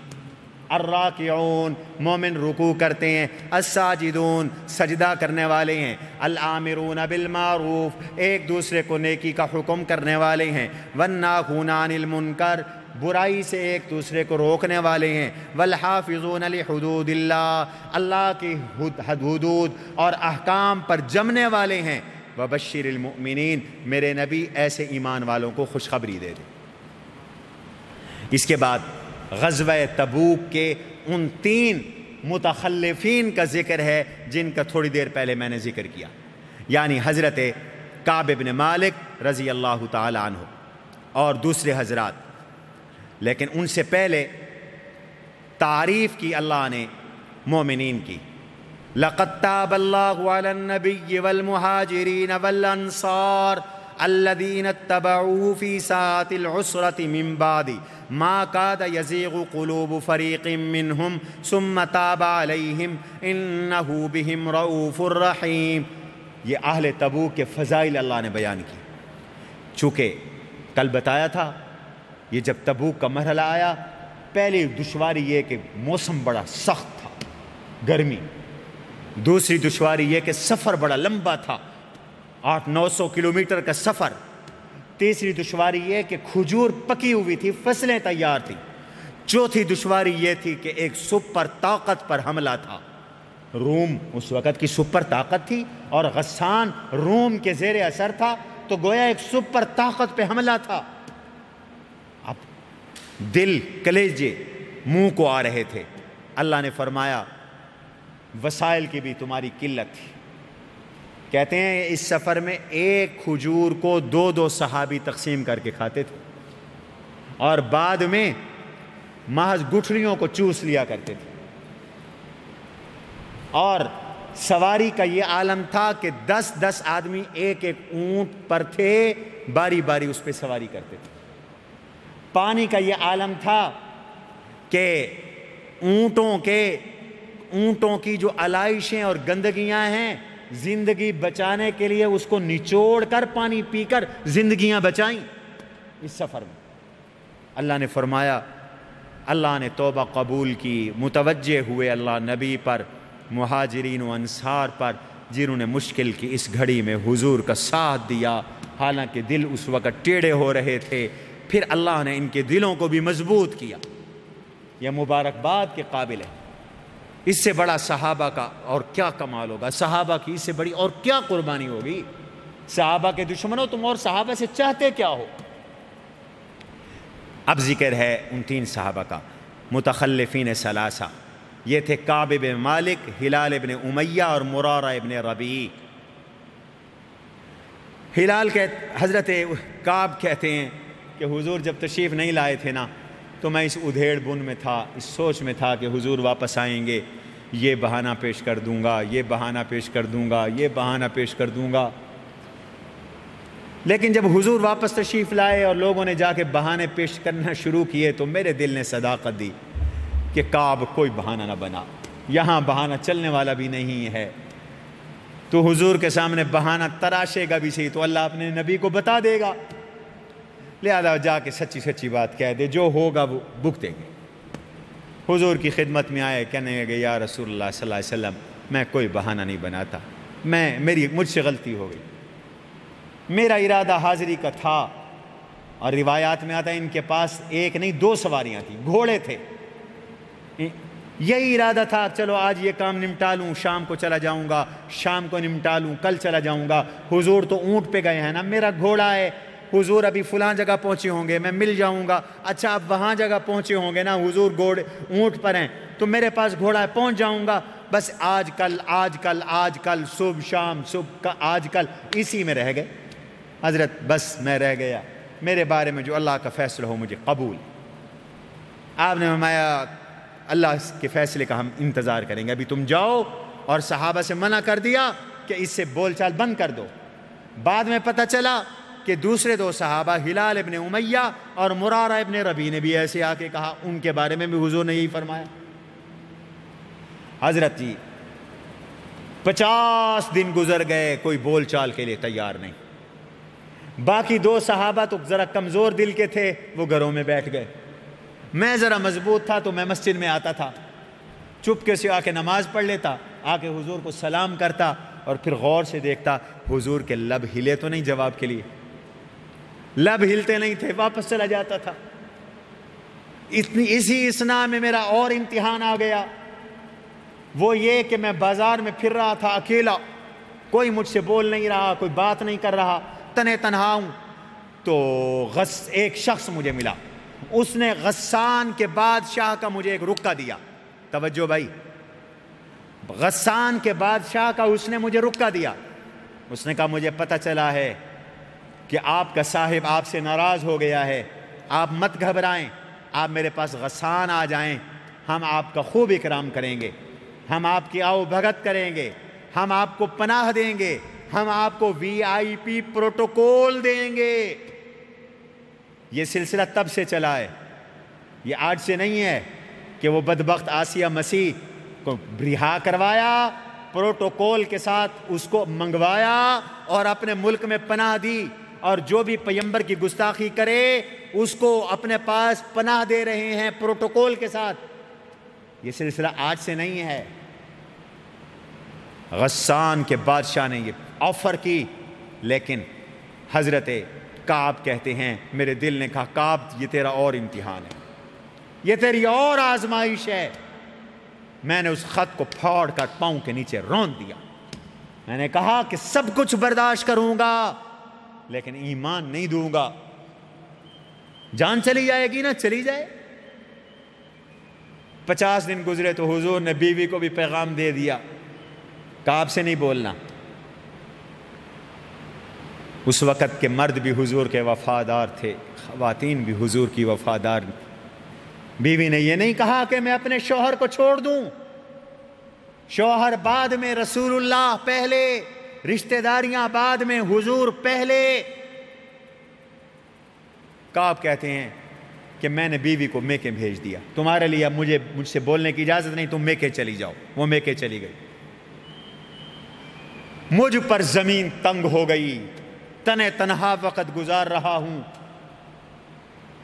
الراکعون، مومن رکوع کرتے ہیں۔ الساجدون، سجدہ کرنے والے ہیں۔ الآمرون بالمعروف، ایک دوسرے کو نیکی کا حکم کرنے والے ہیں۔ والناہون عن المنکر، برائی سے ایک دوسرے کو روکنے والے ہیں۔ والحافظون لحدود اللہ، اللہ کی حدود اور احکام پر جمنے والے ہیں۔ وبشر المؤمنین، میرے نبی ایسے ایمان والوں کو خوشخبری دے دیں۔ اس کے بعد غزوہ تبوک کے ان 3 متخلفین کا ذکر ہے جن کا تھوڑی دیر پہلے میں نے ذکر کیا، یعنی حضرت کعب بن مالک رضی اللہ تعالی عنہ اور دوسرے حضرات۔ لیکن ان سے پہلے تعریف کی اللہ نے مومنین کی۔ لَقَدْ تَابَ اللَّهُ عَلَى النَّبِيِّ وَالْمُهَاجِرِينَ وَالْأَنصَارِ الَّذِينَ اتَّبَعُوهُ فِي سَاعَةِ الْعُسْرَةِ مِن بَعْدِ مَا كَادَ يَزِيغُ قُلُوبُ فَرِيقٍ مِّنْهُمْ ثُمَّ تَابَ عَلَيْهِمْ إِنَّهُ بِهِمْ رَءُوفٌ رَحِيمٌ۔ یہ اہل تبوک کے فضائل اللہ نے بیان کی۔ چونکہ کل بتایا تھا یہ جب تبوک کا مرحلہ آیا، پہلی دشواری یہ کہ موسم بڑا سخت تھا، گرمی۔ دوسری دشواری یہ کہ سفر بڑا لمبا تھا، 800-900 کلومیٹر کا سفر۔ تیسری دشواری یہ کہ کھجور پکی ہوئی تھی، فصلیں تیار تھیں۔ چوتھی دشواری یہ تھی کہ ایک سپر طاقت پر حملہ تھا۔ روم اس وقت کی سپر طاقت تھی اور غسان روم کے زیر اثر تھا، تو گویا ایک سپر طاقت پہ حملہ تھا۔ اب دل کلیجے منہ کو آ رہے تھے۔ اللہ نے فرمایا وسائل کی بھی تمہاری قلت تھی۔ کہتے ہیں اس سفر میں ایک کھجور کو 2 صحابی تقسیم کر کے کھاتے تھے، اور بعد میں محض گٹھلیوں کو چوس لیا کرتے تھے۔ اور سواری کا یہ عالم تھا کہ 10 آدمی ایک اونٹ پر تھے، باری باری اس پہ سواری کرتے تھے۔ پانی کا یہ عالم تھا کہ اونٹوں کی جو علائشیں اور گندگیاں ہیں، زندگی بچانے کے لیے اس کو نچوڑ کر پانی پی کر زندگیاں بچائیں اس سفر میں۔ اللہ نے فرمایا، اللہ نے توبہ قبول کی، متوجہ ہوئے اللہ نبی پر، مہاجرین و انصار پر، جنہوں نے مشکل کی اس گھڑی میں حضور کا ساتھ دیا، حالانکہ دل اس وقت ٹیڑھے ہو رہے تھے۔ پھر اللہ نے ان کے دلوں کو بھی مضبوط کیا۔ یہ مبارکباد کے قابل ہے۔ اس سے بڑا صحابہ کا اور کیا کمال ہوگا، صحابہ کی اس سے بڑی اور کیا قربانی ہوگی۔ صحابہ کے دشمنوں، تم اور صحابہ سے چاہتے کیا ہو؟ اب ذکر ہے ان 3 صحابہ کا، متخلفین ثلاثہ۔ یہ تھے کعب بن مالک، ہلال بن امیہ اور مرارہ بن ربیع۔ حضرت کعب کہتے ہیں کہ حضور جب تشریف نہیں لائے تھے نا، تو میں اس ادھیڑ بن میں تھا، اس سوچ میں تھا کہ حضور واپس آئیں گے، یہ بہانہ پیش کر دوں گا، یہ بہانہ پیش کر دوں گا، یہ بہانہ پیش کر دوں گا۔ لیکن جب حضور واپس تشریف لائے اور لوگوں نے جا کے بہانے پیش کرنا شروع کیے تو میرے دل نے صداقت دی کہ کعب کوئی بہانہ نہ بنا، یہاں بہانہ چلنے والا بھی نہیں ہے۔ تو حضور کے سامنے بہانہ تراشے گا بھی صحیح تو اللہ اپنے نبی کو بتا دے گا، لہذا جا کے سچی سچی بات کہہ دے، جو ہوگا وہ بھگتیں گے۔ حضور کی خدمت میں آئے، کہنے لگے یا رسول اللہ صلی اللہ علیہ وسلم میں کوئی بہانہ نہیں بناتا، مجھ سے غلطی ہو گئی، میرا ارادہ حاضری کا تھا۔ اور روایات میں آتا ہے ان کے پاس ایک نہیں 2 سواریاں تھیں، گھوڑے تھے، یہی ارادہ تھا چلو آج یہ کام نمٹا لوں، شام کو چلا جاؤں گا، شام کو نمٹا لوں، کل چلا جاؤں گا۔ حضور تو اونٹ پہ گئے ہیں نا، میرا گھوڑا ہے، حضور ابھی فلاں جگہ پہنچے ہوں گے، میں مل جاؤں گا۔ اچھا اب وہاں جگہ پہنچے ہوں گے نا، حضور اونٹ پر ہیں تو میرے پاس گھوڑا ہے، پہنچ جاؤں گا۔ بس آج کل صبح شام صبح آج کل اسی میں رہ گئے حضرت، بس میں رہ گیا، میرے بارے میں جو اللہ کا فیصلہ ہو مجھے قبول۔ آپ نے فرمایا اللہ کے فیصلے کا ہم انتظار کریں گے، ابھی تم جاؤ، اور صحابہ سے منع کر دیا کہ اس سے بول چال بند کر دو۔ بعد میں پتہ چلا کہ دوسرے 2 صحابہ ہلال ابن امیہ اور مرارہ ابن ربیع نے بھی ایسے آ کے کہا، ان کے بارے میں بھی حضور نے یہی فرمایا۔ حضرت جی 50 دن گزر گئے، کوئی بول چال کے لیے تیار نہیں۔ باقی 2 صحابہ تو ذرا کمزور دل کے تھے، وہ گھروں میں بیٹھ گئے۔ میں ذرا مضبوط تھا تو میں مسجد میں آتا تھا، چپکے سے آ کے نماز پڑھ لیتا، آ کے حضور کو سلام کرتا اور پھر غور سے دیکھتا حضور کے لب ہلے تو نہیں جواب کے لیے، لب ہلتے نہیں تھے، واپس چلا جاتا تھا۔ اسی اسنا میں میرا اور امتحان آ گیا، وہ یہ کہ میں بازار میں پھر رہا تھا اکیلا، کوئی مجھ سے بول نہیں رہا، کوئی بات نہیں کر رہا، تنہا ہوں۔ تو ایک شخص مجھے ملا، اس نے غسان کے بادشاہ کا مجھے ایک رکہ دیا۔ توجہ بھائی، غسان کے بادشاہ کا اس نے مجھے رکہ دیا۔ اس نے کہا مجھے پتہ چلا ہے کہ آپ کا صاحب آپ سے ناراض ہو گیا ہے، آپ مت گھبرائیں، آپ میرے پاس غسان آ جائیں، ہم آپ کا خوب اکرام کریں گے، ہم آپ کی آؤ بھگت کریں گے، ہم آپ کو پناہ دیں گے، ہم آپ کو VIP پروٹوکول دیں گے۔ یہ سلسلہ تب سے چلا ہے، یہ آج سے نہیں ہے کہ وہ بدبخت آسیہ مسیح کو رہا کروایا، پروٹوکول کے ساتھ اس کو منگوایا اور اپنے ملک میں پناہ دی، اور جو بھی پیغمبر کی گستاخی کرے اس کو اپنے پاس پناہ دے رہے ہیں پروٹوکول کے ساتھ۔ یہ سلسلہ آج سے نہیں ہے۔ غسان کے بادشاہ نے یہ آفر کی، لیکن حضرت کعب کہتے ہیں میرے دل نے کہا کعب یہ تیرا اور امتحان ہے، یہ تیری اور آزمائش ہے۔ میں نے اس خط کو پھاڑ کر پاؤں کے نیچے رون دیا، میں نے کہا کہ سب کچھ برداشت کروں گا لیکن ایمان نہیں دوں گا۔ جان چلی جائے گی نا چلی جائے۔ 50 دن گزرے تو حضور نے بیوی کو بھی پیغام دے دیا، کعب سے نہیں بولنا۔ اس وقت کے مرد بھی حضور کے وفادار تھے، خواتین بھی حضور کی وفادار۔ بیوی نے یہ نہیں کہا کہ میں اپنے شوہر کو چھوڑ دوں، شوہر بعد میں، رسول اللہ پہلے، رشتہ داریاں بعد میں، حضور پہلے۔ کعب کہتے ہیں کہ میں نے بیوی کو میکے بھیج دیا، تمہارے لیے مجھ سے بولنے کی اجازت نہیں، تم میکے چلی جاؤ۔ وہ میکے چلی گئی۔ مجھ پر زمین تنگ ہو گئی، تنہا وقت گزار رہا ہوں،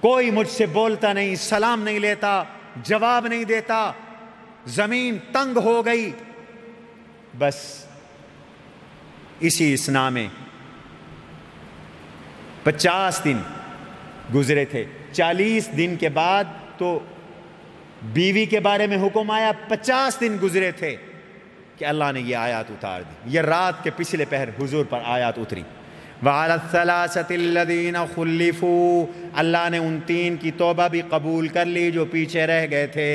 کوئی مجھ سے بولتا نہیں، سلام نہیں لیتا، جواب نہیں دیتا، زمین تنگ ہو گئی۔ بس اسی اسنا میں 50 دن گزرے تھے۔ 40 دن کے بعد تو بیوی کے بارے میں حکم آیا، 50 دن گزرے تھے کہ اللہ نے یہ آیات اتار دی۔ یہ رات کے پچھلے پہر حضور پر آیات اتری، وَعَلَى الثَّلَاثَةِ الَّذِينَ خُلِّفُوا، اللہ نے ان 3 کی توبہ بھی قبول کر لی جو پیچھے رہ گئے تھے۔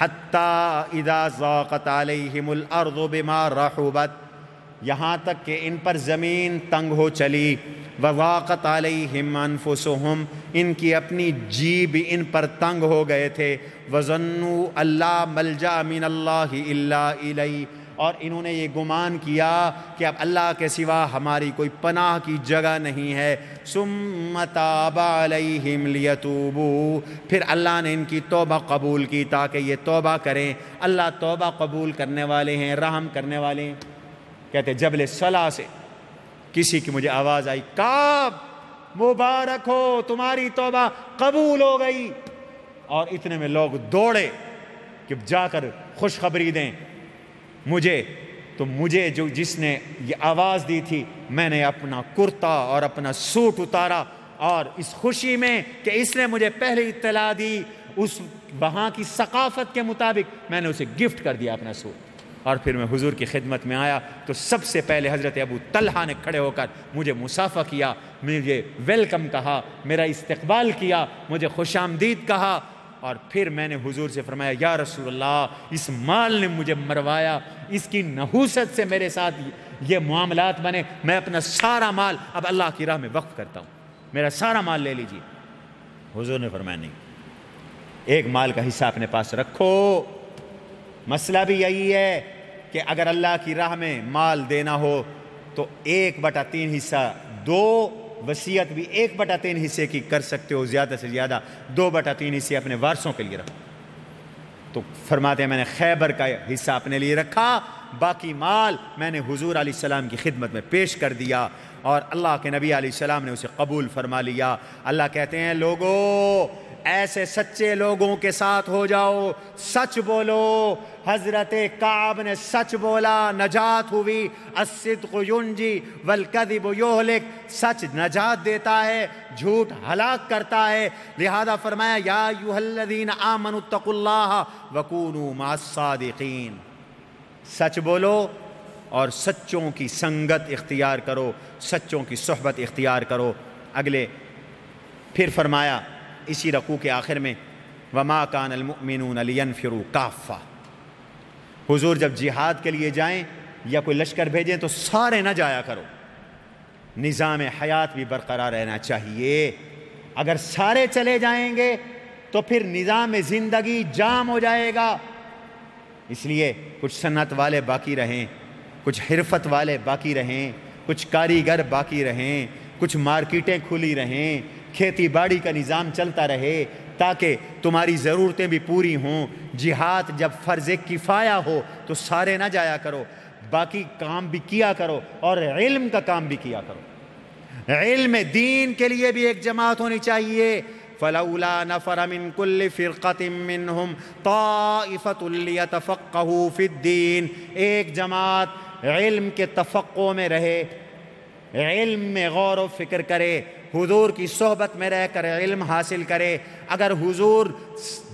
حَتَّى إِذَا ضَاقَتْ عَلَيْهِمُ الْأَرْضُ بِمَا رَحُبَتْ، یہاں تک کہ ان پر زمین تنگ ہو چلی۔ وضاقت علیہم انفسہم، ان کی اپنی جی بھی ان پر تنگ ہو گئے تھے، وظنوا اللہ ملجا من اللہ الا الیہ، اور انہوں نے یہ گمان کیا کہ اب اللہ کے سوا ہماری کوئی پناہ کی جگہ نہیں ہے۔ ثم تاب علیہم لیتوبوا، پھر اللہ نے ان کی توبہ قبول کی تاکہ یہ توبہ کریں۔ اللہ توبہ قبول کرنے والے ہیں، رحم کرنے والے ہیں۔ کہتے جبل صلا سے کسی کی مجھے آواز آئی، کعب مبارک ہو تمہاری توبہ قبول ہو گئی، اور اتنے میں لوگ دوڑے کہ جا کر خوشخبری دیں مجھے۔ تو مجھے جس نے یہ آواز دی تھی، میں نے اپنا کرتا اور اپنا سوٹ اتارا، اور اس خوشی میں کہ اس نے مجھے پہلے اطلاع دی، اس وہاں کی ثقافت کے مطابق میں نے اسے گفٹ کر دیا اپنا سوٹ، اور پھر میں حضور کی خدمت میں آیا تو سب سے پہلے حضرت ابو طلحہ نے کھڑے ہو کر مجھے مصافحہ کیا، مجھے ویلکم کہا، میرا استقبال کیا، مجھے خوش آمدید کہا، اور پھر میں نے حضور سے فرمایا یا رسول اللہ اس مال نے مجھے مروایا، اس کی نحوست سے میرے ساتھ یہ معاملات بنے، میں اپنا سارا مال اب اللہ کی راہ میں وقف کرتا ہوں، میرا سارا مال لے لیجیے۔ حضور نے فرمایا نہیں، ایک مال کا حصہ اپنے پاس رکھو۔ مسئلہ بھی یہی ہے کہ اگر اللہ کی راہ میں مال دینا ہو تو 1/3 حصہ دو، وصیت بھی 1/3 حصے کی کر سکتے ہو، زیادہ سے زیادہ 2/3 حصے اپنے وارثوں کے لیے رکھو۔ تو فرماتے ہیں میں نے خیبر کا حصہ اپنے لیے رکھا، باقی مال میں نے حضور علیہ السلام کی خدمت میں پیش کر دیا، اور اللہ کے نبی علیہ السلام نے اسے قبول فرما لیا۔ اللہ کہتے ہیں لوگو ایسے سچے لوگوں کے ساتھ ہو جاؤ، سچ بولو۔ حضرت کعب نے سچ بولا، نجات ہوئی۔ الصدق ینجی والکذب یہلک، سچ نجات دیتا ہے، جھوٹ ہلاک کرتا ہے۔ لہذا فرمایا یا ایھا الذین آمنوا اتقوا اللہ وکونوا مع الصادقین، سچ بولو اور سچوں کی سنگت اختیار کرو، سچوں کی صحبت اختیار کرو۔ اگلے پھر فرمایا اسی رکوع کے آخر میں وما کان المؤمنون لینفروا کافہ، حضور جب جہاد کے لیے جائیں یا کوئی لشکر بھیجیں تو سارے نہ جایا کرو، نظام حیات بھی برقرار رہنا چاہیے۔ اگر سارے چلے جائیں گے تو پھر نظام زندگی جام ہو جائے گا، اس لیے کچھ صنعت والے باقی رہیں، کچھ حرفت والے باقی رہیں، کچھ کاریگر باقی رہیں، کچھ مارکیٹیں کھلی رہیں، کھیتی باڑی کا نظام چلتا رہے تاکہ تمہاری ضرورتیں بھی پوری ہوں۔ جہاد جب فرض کفایہ ہو تو سارے نہ جایا کرو، باقی کام بھی کیا کرو، اور علم کا کام بھی کیا کرو۔ علم دین کے لیے بھی ایک جماعت ہونی چاہیے۔ فلولا نفر من كل فرقة منهم طائفة ليتفقهوا في الدين، ایک جماعت علم کے تفقع میں رہے، علم میں غور و فکر کرے، حضور کی صحبت میں رہ کر علم حاصل کرے۔ اگر حضور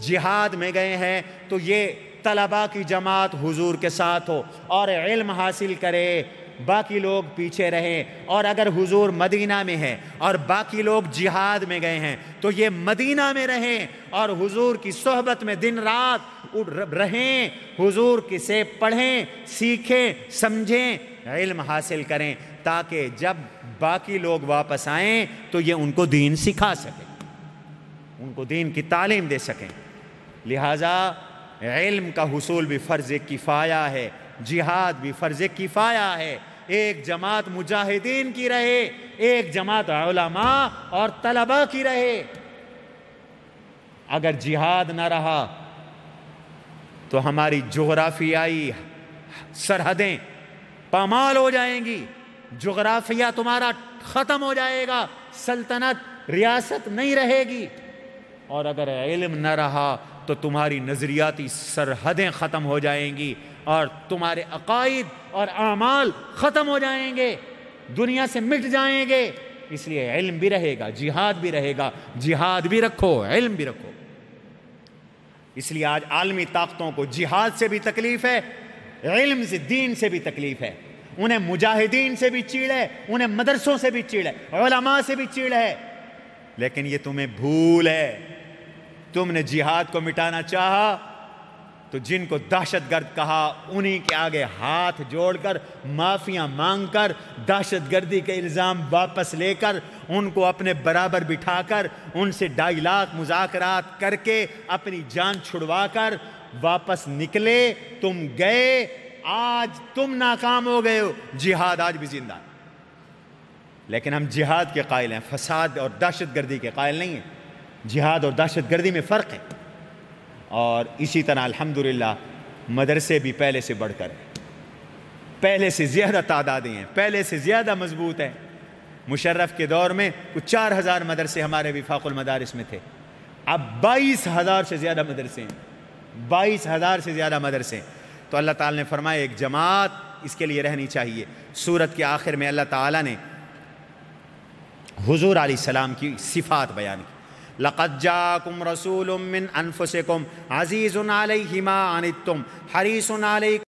جہاد میں گئے ہیں تو یہ طلباء کی جماعت حضور کے ساتھ ہو اور علم حاصل کرے، باقی لوگ پیچھے رہیں۔ اور اگر حضور مدینہ میں ہے اور باقی لوگ جہاد میں گئے ہیں تو یہ مدینہ میں رہیں اور حضور کی صحبت میں دن رات رہیں، حضور کی سے پڑھیں، سیکھیں، سمجھیں، علم حاصل کریں، تاکہ جب باقی لوگ واپس آئیں تو یہ ان کو دین سکھا سکیں، ان کو دین کی تعلیم دے سکیں۔ لہٰذا علم کا حصول بھی فرض کفایہ ہے، جہاد بھی فرض کفایہ ہے۔ ایک جماعت مجاہدین کی رہے، ایک جماعت علماء اور طلباء کی رہے۔ اگر جہاد نہ رہا تو ہماری جغرافیائی سرحدیں پامال ہو جائیں گی، جغرافیہ تمہارا ختم ہو جائے گا، سلطنت ریاست نہیں رہے گی۔ اور اگر علم نہ رہا تو تمہاری نظریاتی سرحدیں ختم ہو جائیں گی اور تمہارے عقائد اور اعمال ختم ہو جائیں گے، دنیا سے مٹ جائیں گے۔ اس لیے علم بھی رہے گا، جہاد بھی رہے گا، جہاد بھی رکھو، علم بھی رکھو۔ اس لیے آج عالمی طاقتوں کو جہاد سے بھی تکلیف ہے، علم سے، دین سے بھی تکلیف ہے۔ انہیں مجاہدین سے بھی چیڑ ہے، انہیں مدرسوں سے بھی چیڑ ہے، علماء سے بھی چیڑ ہے، لیکن یہ تمہیں بھول ہے۔ تم نے جہاد کو مٹانا چاہا تو جن کو دہشت گرد کہا انہی کے آگے ہاتھ جوڑ کر معافیاں مانگ کر دہشت گردی کے الزام واپس لے کر ان کو اپنے برابر بٹھا کر ان سے 2.5 لاکھ مذاکرات کر کے اپنی جان چھڑوا کر واپس نکلے. تم گئے، آج تم ناکام ہو گئے ہو، جہاد آج بھی زندہ ہے. لیکن ہم جہاد کے قائل ہیں، فساد اور دہشت گردی کے قائل نہیں ہیں. جہاد اور دہشت گردی میں فرق ہے. اور اسی طرح الحمدللہ مدرسے بھی پہلے سے بڑھ کر ہیں، پہلے سے زیادہ تعدادیں ہیں، پہلے سے زیادہ مضبوط ہیں. مشرف کے دور میں کچھ 4,000 مدرسے ہمارے وفاق المدارس میں تھے، اب 22,000 سے زیادہ مدرسے ہیں، 22,000 سے زیادہ مدرسے. تو اللہ تعالیٰ نے فرمایا ایک جماعت اس کے لیے رہنی چاہیے. سورت کے آخر میں اللہ تعالیٰ نے حضور علیہ السلام کی صفات بیان کی. لَقَدْ جَاءَكُمْ رَسُولٌ مِّنْ أَنفُسِكُمْ عَزِيزٌ عَلَيْهِ مَا عَنِتُّمْ حَرِيصٌ عَلَيْكُمْ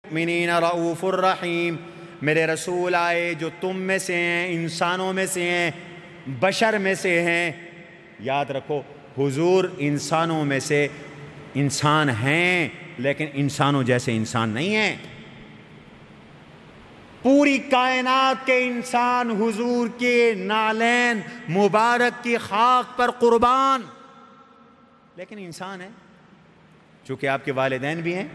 بِالْمُؤْمِنِينَ رَءُوفٌ رَحِيمٌ. میرے رسول آئے جو تم میں سے ہیں، انسانوں میں سے ہیں، بشر میں سے ہیں. یاد رکھو حضور انسانوں میں سے انسان ہیں، لیکن انسانوں جیسے انسان نہیں ہیں. پوری کائنات کے انسان حضور کے نالین مبارک کی خاک پر قربان، لیکن انسان ہے. چونکہ آپ کے والدین بھی ہیں،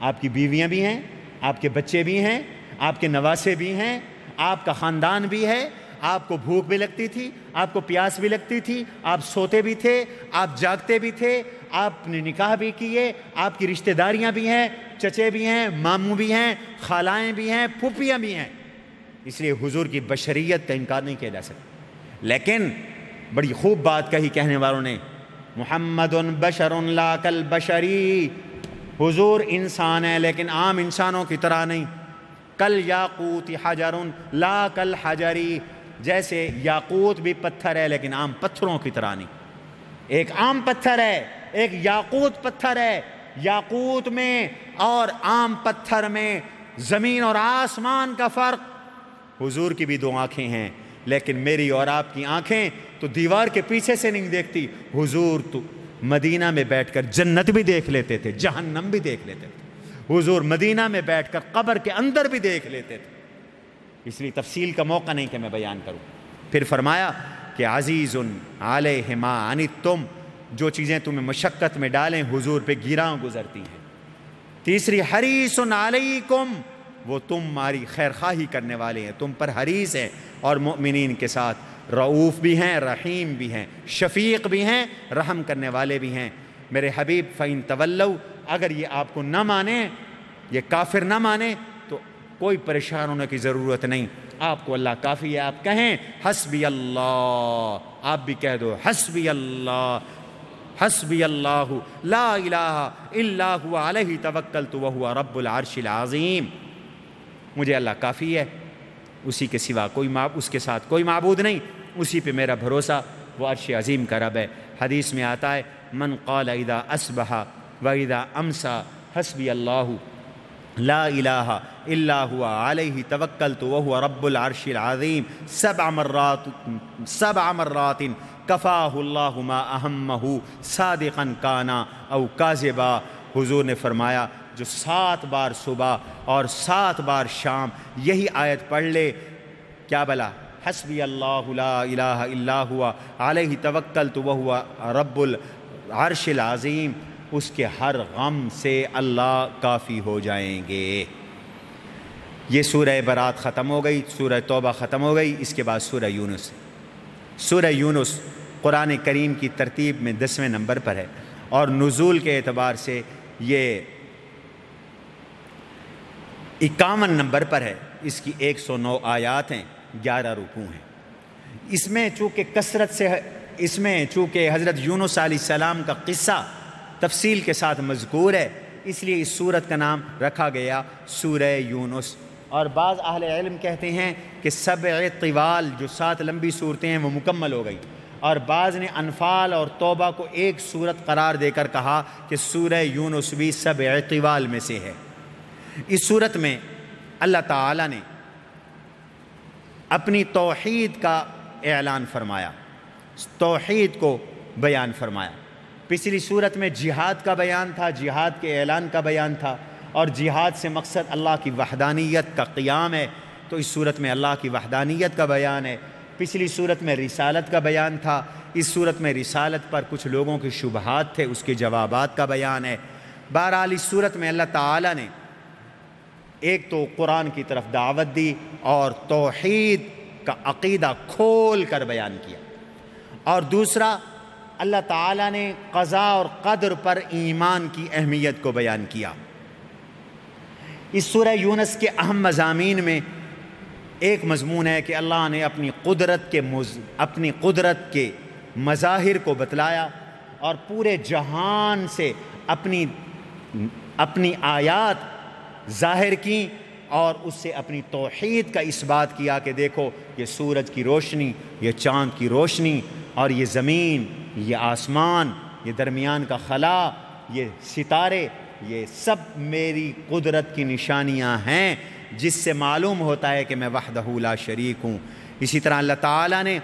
آپ کی بیویاں بھی ہیں، آپ کے بچے بھی ہیں، آپ کے نواسے بھی ہیں، آپ کا خاندان بھی ہے. آپ کو بھوک بھی لگتی تھی، آپ کو پیاس بھی لگتی تھی، آپ سوتے بھی تھے، آپ جاگتے بھی تھے، آپ نے نکاح بھی کیے، آپ کی رشتہ داریاں بھی ہیں، چچے بھی ہیں، ماموں بھی ہیں، خالائیں بھی ہیں، پھوپھیاں بھی ہیں. اس لیے حضور کی بشریت کا انکار نہیں کیا جا سکتا. لیکن بڑی خوب بات کہی کہنے والوں نے، محمد بشر لا کالبشری. حضور انسان ہے لیکن عام انسانوں کی طرح نہیں. کل یاقوت حجر لا کل حجری. جیسے یاقوت بھی پتھر ہے لیکن عام پتھروں کی طرح نہیں. ایک عام پتھر ہے، ایک یاقوت پتھر ہے. یاقوت میں اور عام پتھر میں زمین اور آسمان کا فرق. حضور کی بھی 2 آنکھیں ہیں، لیکن میری اور آپ کی آنکھیں تو دیوار کے پیچھے سے نہیں دیکھتی. حضور تو مدینہ میں بیٹھ کر جنت بھی دیکھ لیتے تھے، جہنم بھی دیکھ لیتے تھے. حضور مدینہ میں بیٹھ کر قبر کے اندر بھی دیکھ لیتے تھے. اس لیے تفصیل کا موقع نہیں کہ میں بیان کروں. پھر فرمایا کہ عزیز علیہ ما عنتم، جو چیزیں تمہیں مشقت میں ڈالیں حضور پہ گراں گزرتی ہیں. تیسری حریص علیکم، وہ تمہاری خیر خواہی کرنے والے ہیں، تم پر حریص ہیں. اور مؤمنین کے ساتھ رؤوف بھی ہیں، رحیم بھی ہیں، شفیق بھی ہیں، رحم کرنے والے بھی ہیں. میرے حبیب فَإِن تَوَلَّوْا، اگر یہ آپ کو نہ مانیں، یہ کافر نہ مانیں تو کوئی پریشان ہونے کی ضرورت نہیں. آپ کو اللہ کافی ہے. آپ کہیں حسبی اللہ، آپ بھی کہہ دو حسبی اللہ، حسبی اللہ لا الہ الا هو علیہ توکلت وہو رب العرش العظیم. مجھے اللہ کافی ہے، اسی کے سوا کوئی اس کے ساتھ کوئی معبود نہیں، اسی پہ میرا بھروسہ، وہ عرش عظیم کا رب ہے. حدیث میں آتا ہے من قال اذا اصبح واذا امسى حسبی اللہ لا الہ الا هو علیہ توکلت وہو رب العرش العظیم 7 مرات کفاہ اللہ ما اہمہ صادقا کانا او کاذبا. حضور نے فرمایا جو 7 بار صبح اور 7 بار شام یہی آیت پڑھ لے، کیا بلا، حسبی اللہ لا الہ الا هو علیہ توکلت وہو رب العرش العظیم، اس کے ہر غم سے اللہ کافی ہو جائیں گے. یہ سورہ برات ختم ہو گئی، سورہ توبہ ختم ہو گئی. اس کے بعد سورہ یونس. سورہ یونس قرآن کریم کی ترتیب میں 10ویں نمبر پر ہے، اور نزول کے اعتبار سے یہ 51 نمبر پر ہے. اس کی 109 آیات ہیں، 11 رکوع ہیں. اس میں چونکہ کثرت سے چونکہ حضرت یونس علیہ السلام کا قصہ تفصیل کے ساتھ مذکور ہے، اس لیے اس سورت کا نام رکھا گیا سورہ یونس. اور بعض اہل علم کہتے ہیں کہ 7 طوال جو 7 لمبی صورتیں ہیں وہ مکمل ہو گئی، اور بعض نے انفال اور توبہ کو ایک صورت قرار دے کر کہا کہ سورہ یونس بھی 7 طوال میں سے ہے. اس صورت میں اللہ تعالیٰ نے اپنی توحید کا اعلان فرمایا، توحید کو بیان فرمایا. پچھلی صورت میں جہاد کا بیان تھا، جہاد کے اعلان کا بیان تھا، اور جہاد سے مقصد اللہ کی وحدانیت کا قیام ہے، تو اس صورت میں اللہ کی وحدانیت کا بیان ہے۔ پچھلی صورت میں رسالت کا بیان تھا، اس صورت میں رسالت پر کچھ لوگوں کے شبہات تھے، اس کے جوابات کا بیان ہے۔ بہرحال اس صورت میں اللہ تعالیٰ نے ایک تو قرآن کی طرف دعوت دی اور توحید کا عقیدہ کھول کر بیان کیا، اور دوسرا اللہ تعالیٰ نے قضاء اور قدر پر ایمان کی اہمیت کو بیان کیا۔ اس سورہ یونس کے اہم مضامین میں ایک مضمون ہے کہ اللہ نے اپنی قدرت کے مظاہر کو بتلایا اور پورے جہان سے اپنی آیات ظاہر کی، اور اس سے اپنی توحید کا اثبات کیا کہ دیکھو یہ سورج کی روشنی، یہ چاند کی روشنی، اور یہ زمین، یہ آسمان، یہ درمیان کا خلا، یہ ستارے، یہ سب میری قدرت کی نشانیاں ہیں، جس سے معلوم ہوتا ہے کہ میں وحدہ لا شریک ہوں۔ اسی طرح اللہ تعالیٰ نے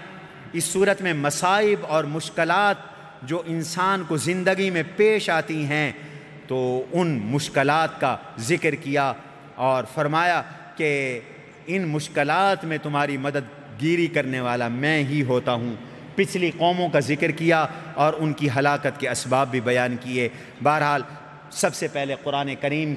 اس صورت میں مصائب اور مشکلات جو انسان کو زندگی میں پیش آتی ہیں تو ان مشکلات کا ذکر کیا اور فرمایا کہ ان مشکلات میں تمہاری مدد گیری کرنے والا میں ہی ہوتا ہوں۔ پچھلی قوموں کا ذکر کیا اور ان کی ہلاکت کے اسباب بھی بیان کیے۔ بہرحال سب سے پہلے قرآن کریم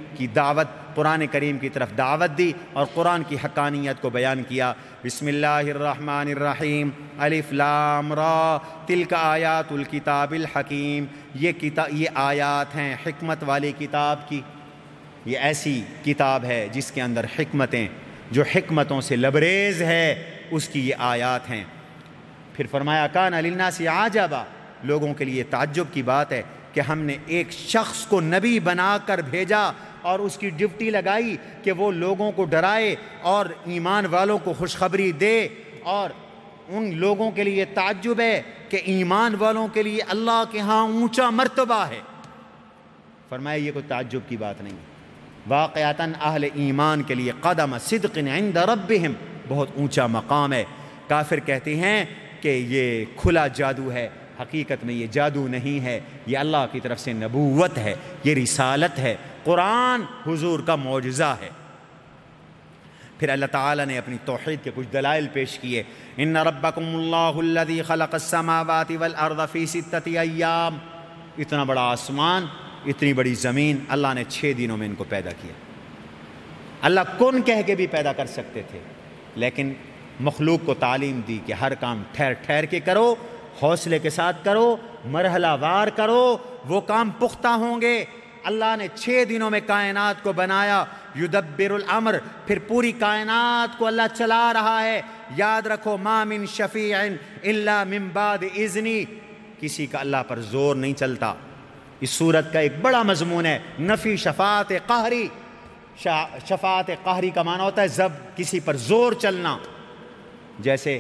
کی طرف دعوت دی اور قرآن کی حقانیت کو بیان کیا۔ بسم اللہ الرحمن الرحیم، الف لام را تلک آیات الکتاب الحکیم، یہ آیات ہیں حکمت والی کتاب کی۔ یہ ایسی کتاب ہے جس کے اندر حکمتیں، جو حکمتوں سے لبریز ہے، اس کی یہ آیات ہیں۔ پھر فرمایا کان للناس عجبا، لوگوں کے لیے تعجب کی بات ہے کہ ہم نے ایک شخص کو نبی بنا کر بھیجا اور اس کی ڈیوٹی لگائی کہ وہ لوگوں کو ڈرائے اور ایمان والوں کو خوشخبری دے، اور ان لوگوں کے لیے تعجب ہے کہ ایمان والوں کے لیے اللہ کے ہاں اونچا مرتبہ ہے۔ فرمایا یہ کوئی تعجب کی بات نہیں، واقعتاً اہل ایمان کے لیے قدم صدق عند ربہم، بہت اونچا مقام ہے۔ کافر کہتے ہیں کہ یہ کھلا جادو ہے، حقیقت میں یہ جادو نہیں ہے، یہ اللہ کی طرف سے نبوت ہے، یہ رسالت ہے، قرآن حضور کا معجزہ ہے۔ پھر اللہ تعالیٰ نے اپنی توحید کے کچھ دلائل پیش کیے۔ ان ربکم اللہ الذی خلق السماوات والارض فی 6 ایام، اتنا بڑا آسمان، اتنی بڑی زمین اللہ نے 6 دنوں میں ان کو پیدا کیا۔ اللہ کن کہہ کے بھی پیدا کر سکتے تھے، لیکن مخلوق کو تعلیم دی کہ ہر کام ٹھہر ٹھہر کے کرو، حوصلے کے ساتھ کرو، مرحلہ وار کرو، وہ کام پختہ ہوں گے۔ اللہ نے 6 دنوں میں کائنات کو بنایا، یدبر الامر، پھر پوری کائنات کو اللہ چلا رہا ہے۔ یاد رکھو ما من شفیع الا من بعد اذنی، کسی کا اللہ پر زور نہیں چلتا۔ اس صورت کا ایک بڑا مضمون ہے نفی شفاعت قہری۔ شفاعت قہری کا معنی ہوتا ہے جب کسی پر زور چلنا، جیسے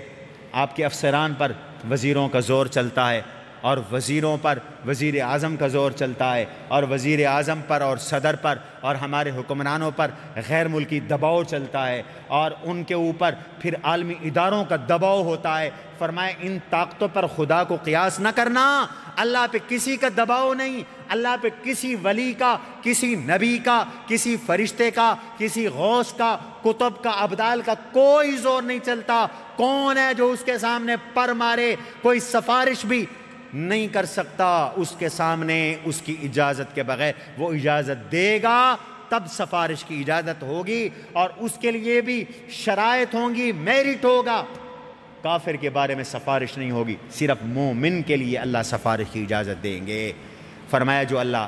آپ کے افسران پر وزیروں کا زور چلتا ہے، اور وزیروں پر وزیر اعظم کا زور چلتا ہے، اور وزیر اعظم پر اور صدر پر اور ہمارے حکمرانوں پر غیر ملکی دباؤ چلتا ہے، اور ان کے اوپر پھر عالمی اداروں کا دباؤ ہوتا ہے۔ فرمائے ان طاقتوں پر خدا کو قیاس نہ کرنا، اللہ پہ کسی کا دباؤ نہیں، اللہ پہ کسی ولی کا، کسی نبی کا، کسی فرشتے کا، کسی غوث کا، کتب کا، ابدال کا کوئی زور نہیں چلتا۔ کون ہے جو اس کے سامنے پر مارے؟ کوئی سفارش بھی نہیں کر سکتا اس کے سامنے اس کی اجازت کے بغیر۔ وہ اجازت دے گا تب سفارش کی اجازت ہوگی، اور اس کے لیے بھی شرائط ہوں گی، میرٹ ہوگا۔ کافر کے بارے میں سفارش نہیں ہوگی، صرف مومن کے لیے اللہ سفارش کی اجازت دیں گے۔ فرمایا جو اللہ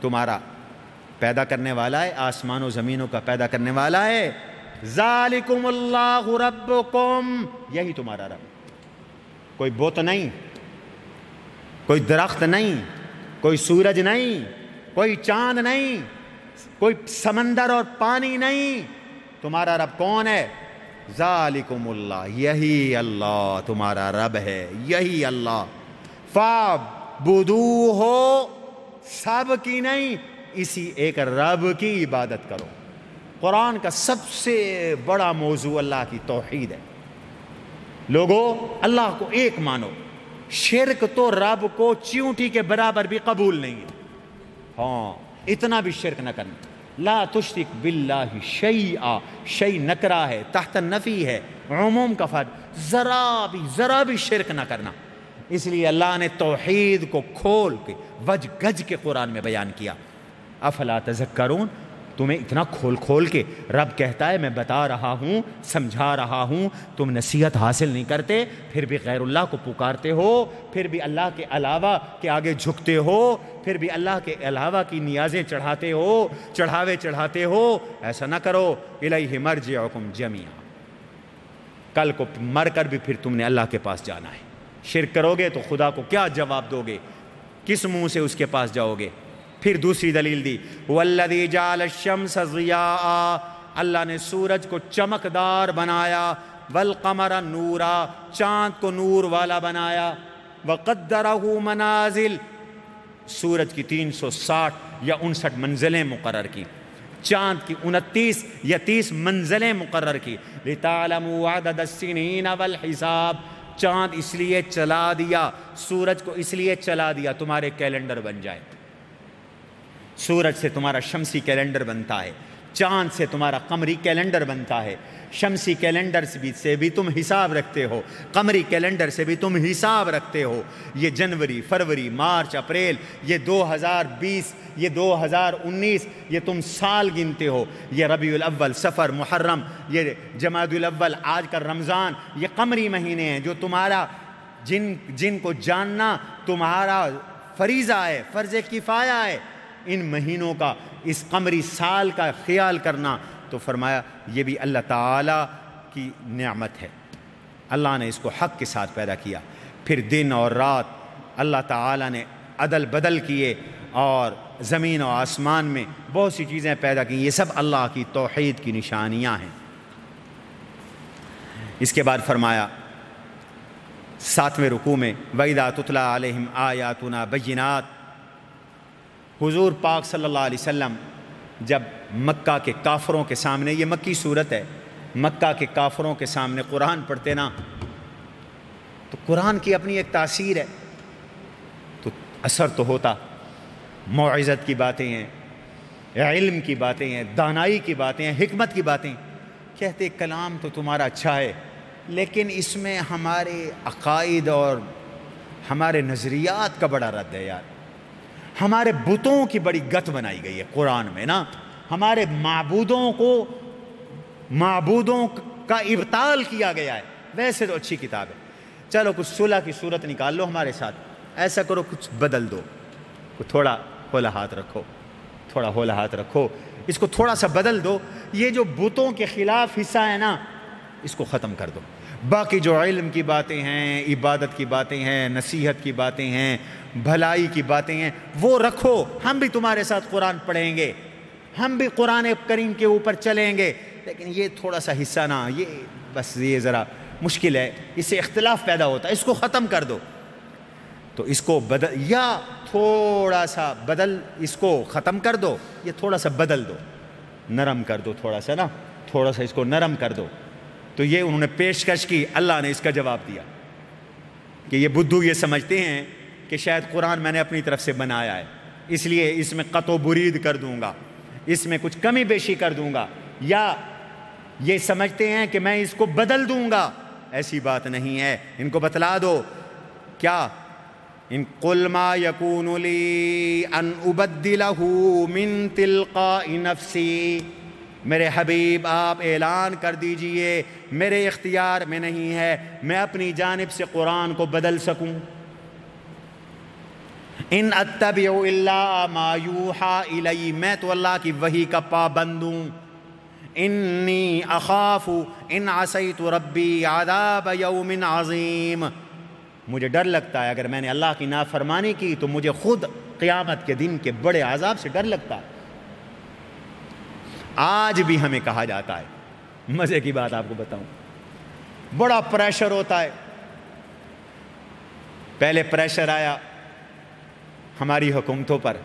تمہارا پیدا کرنے والا ہے، آسمان و زمینوں کا پیدا کرنے والا ہے، ذالکم اللہ ربکم، یہی تمہارا رب۔ کوئی بت نہیں، کوئی درخت نہیں، کوئی سورج نہیں، کوئی چاند نہیں، کوئی سمندر اور پانی نہیں، تمہارا رب کون ہے؟ ذالکم اللہ، یہی اللہ تمہارا رب ہے، یہی اللہ۔ فاعبدوہ، سب کی نہیں، اسی ایک رب کی عبادت کرو۔ قرآن کا سب سے بڑا موضوع اللہ کی توحید ہے۔ لوگو اللہ کو ایک مانو، شرک تو رب کو چیونٹی کے برابر بھی قبول نہیں ہے. ہاں اتنا بھی شرک نہ کرنا. لا تشرک باللہ شیئا، شیء نکرہ ہے، تحت نفی ہے، عموم کا فرد، ذرا بھی شرک نہ کرنا. اس لیے اللہ نے توحید کو کھول کے وج گج کے قرآن میں بیان کیا. افلا تذکرون، تمہیں اتنا کھول کھول کے رب کہتا ہے میں بتا رہا ہوں، سمجھا رہا ہوں، تم نصیحت حاصل نہیں کرتے، پھر بھی غیر اللہ کو پکارتے ہو، پھر بھی اللہ کے علاوہ کے آگے جھکتے ہو، پھر بھی اللہ کے علاوہ کی نیازیں چڑھاتے ہو، چڑھاتے ہو. ایسا نہ کرو. الیہ مرجعکم جمیعا، کل کو مر کر بھی پھر تم نے اللہ کے پاس جانا ہے. شرک کرو گے تو خدا کو کیا جواب دو گے؟ کس منہ سے اس کے پاس جاؤ گے؟ پھر دوسری دلیل دی، والذی جعل الشمس ضیاء، اللہ نے سورج کو چمکدار بنایا، والقمر نورا، چاند کو نور والا بنایا، وقدرہ منازل، سورج کی 360 یا 59 منزلیں مقرر کی، چاند کی 29 یا 30 منزلیں مقرر کی. لتعلموا عدد السنین والحساب، چاند اس لیے چلا دیا، سورج کو اس لیے چلا دیا تمہارے کیلنڈر بن جائے. سورج سے تمہارا شمسی کیلنڈر بنتا ہے، چاند سے تمہارا قمری کیلنڈر بنتا ہے. شمسی کیلنڈر سے بھی تم حساب رکھتے ہو، قمری کیلنڈر سے بھی تم حساب رکھتے ہو. یہ جنوری، فروری، مارچ، اپریل، یہ 2020، یہ 2019، یہ تم سال گنتے ہو. یہ ربیع الاول، صفر، محرم، یہ جمادی الاول، آج کا رمضان، یہ قمری مہینے ہیں جو تمہارا جن کو جاننا تمہارا فریضہ ہے، فرض کفایہ ہے. ان مہینوں کا، اس قمری سال کا خیال کرنا، تو فرمایا یہ بھی اللہ تعالیٰ کی نعمت ہے. اللہ نے اس کو حق کے ساتھ پیدا کیا. پھر دن اور رات اللہ تعالیٰ نے عدل بدل کیے، اور زمین و آسمان میں بہت سی چیزیں پیدا کی. یہ سب اللہ کی توحید کی نشانیاں ہیں. اس کے بعد فرمایا 7ویں رکوع میں، وَإِذَا تُتْلَىٰ عَلَيْهِمْ آيَاتُنَا بَيِّنَاتٍ، حضور پاک صلی اللہ علیہ وسلم جب مکہ کے کافروں کے سامنے، یہ مکی صورت ہے، مکہ کے کافروں کے سامنے قرآن پڑھتے نا، تو قرآن کی اپنی ایک تاثیر ہے، تو اثر تو ہوتا. موعظت کی باتیں ہیں، علم کی باتیں ہیں، دانائی کی باتیں ہیں، حکمت کی باتیں. کہتے کلام تو تمہارا اچھا ہے، لیکن اس میں ہمارے عقائد اور ہمارے نظریات کا بڑا رد ہے یار. ہمارے بتوں کی بڑی گت بنائی گئی ہے قرآن میں نا، ہمارے معبودوں کا ابطال کیا گیا ہے. ویسے تو اچھی کتاب ہے، چلو کچھ صلح کی صورت نکال لو ہمارے ساتھ، ایسا کرو کچھ بدل دو، تھوڑا ہولا ہاتھ رکھو، اس کو تھوڑا سا بدل دو. یہ جو بتوں کے خلاف حصہ ہے نا، اس کو ختم کر دو. باقی جو علم کی باتیں ہیں، عبادت کی باتیں ہیں، نصیحت کی باتیں ہیں، بھلائی کی باتیں ہیں، وہ رکھو. ہم بھی تمہارے ساتھ قرآن پڑھیں گے، ہم بھی قرآن کریم کے اوپر چلیں گے، لیکن یہ تھوڑا سا حصہ نا، یہ ذرا مشکل ہے، اس سے اختلاف پیدا ہوتا ہے، اس کو ختم کر دو. تو اس کو بدل، یا تھوڑا سا بدل، اس کو ختم کر دو، یہ تھوڑا سا بدل دو، نرم کر دو، تھوڑا سا اس کو نرم کر دو. تو یہ انہوں نے پیشکش کی. اللہ نے اس کا جواب دیا کہ یہ بدھو یہ سمجھتے ہیں کہ شاید قرآن میں نے اپنی طرف سے بنایا ہے، اس لیے اس میں قط و برید کر دوں گا، اس میں کچھ کمی بیشی کر دوں گا، یا یہ سمجھتے ہیں کہ میں اس کو بدل دوں گا. ایسی بات نہیں ہے. ان کو بتلا دو کیا، ان قل ما یکون لی ان ابدلہ من تلقاء نفسی، میرے حبیب آپ اعلان کر دیجئے میرے اختیار میں نہیں ہے میں اپنی جانب سے قرآن کو بدل سکوں. ان اتبع الا ما یوحى الی، میں تو اللہ کی وحی کا پابند ہوں. انی اخاف ان عصیت ربی عذاب یوم عظیم، مجھے ڈر لگتا ہے اگر میں نے اللہ کی نافرمانی کی تو مجھے خود قیامت کے دن کے بڑے عذاب سے ڈر لگتا ہے. آج بھی ہمیں کہا جاتا ہے، مزے کی بات آپ کو بتاؤں، بڑا پریشر ہوتا ہے. پہلے پریشر آیا ہماری حکومتوں پر،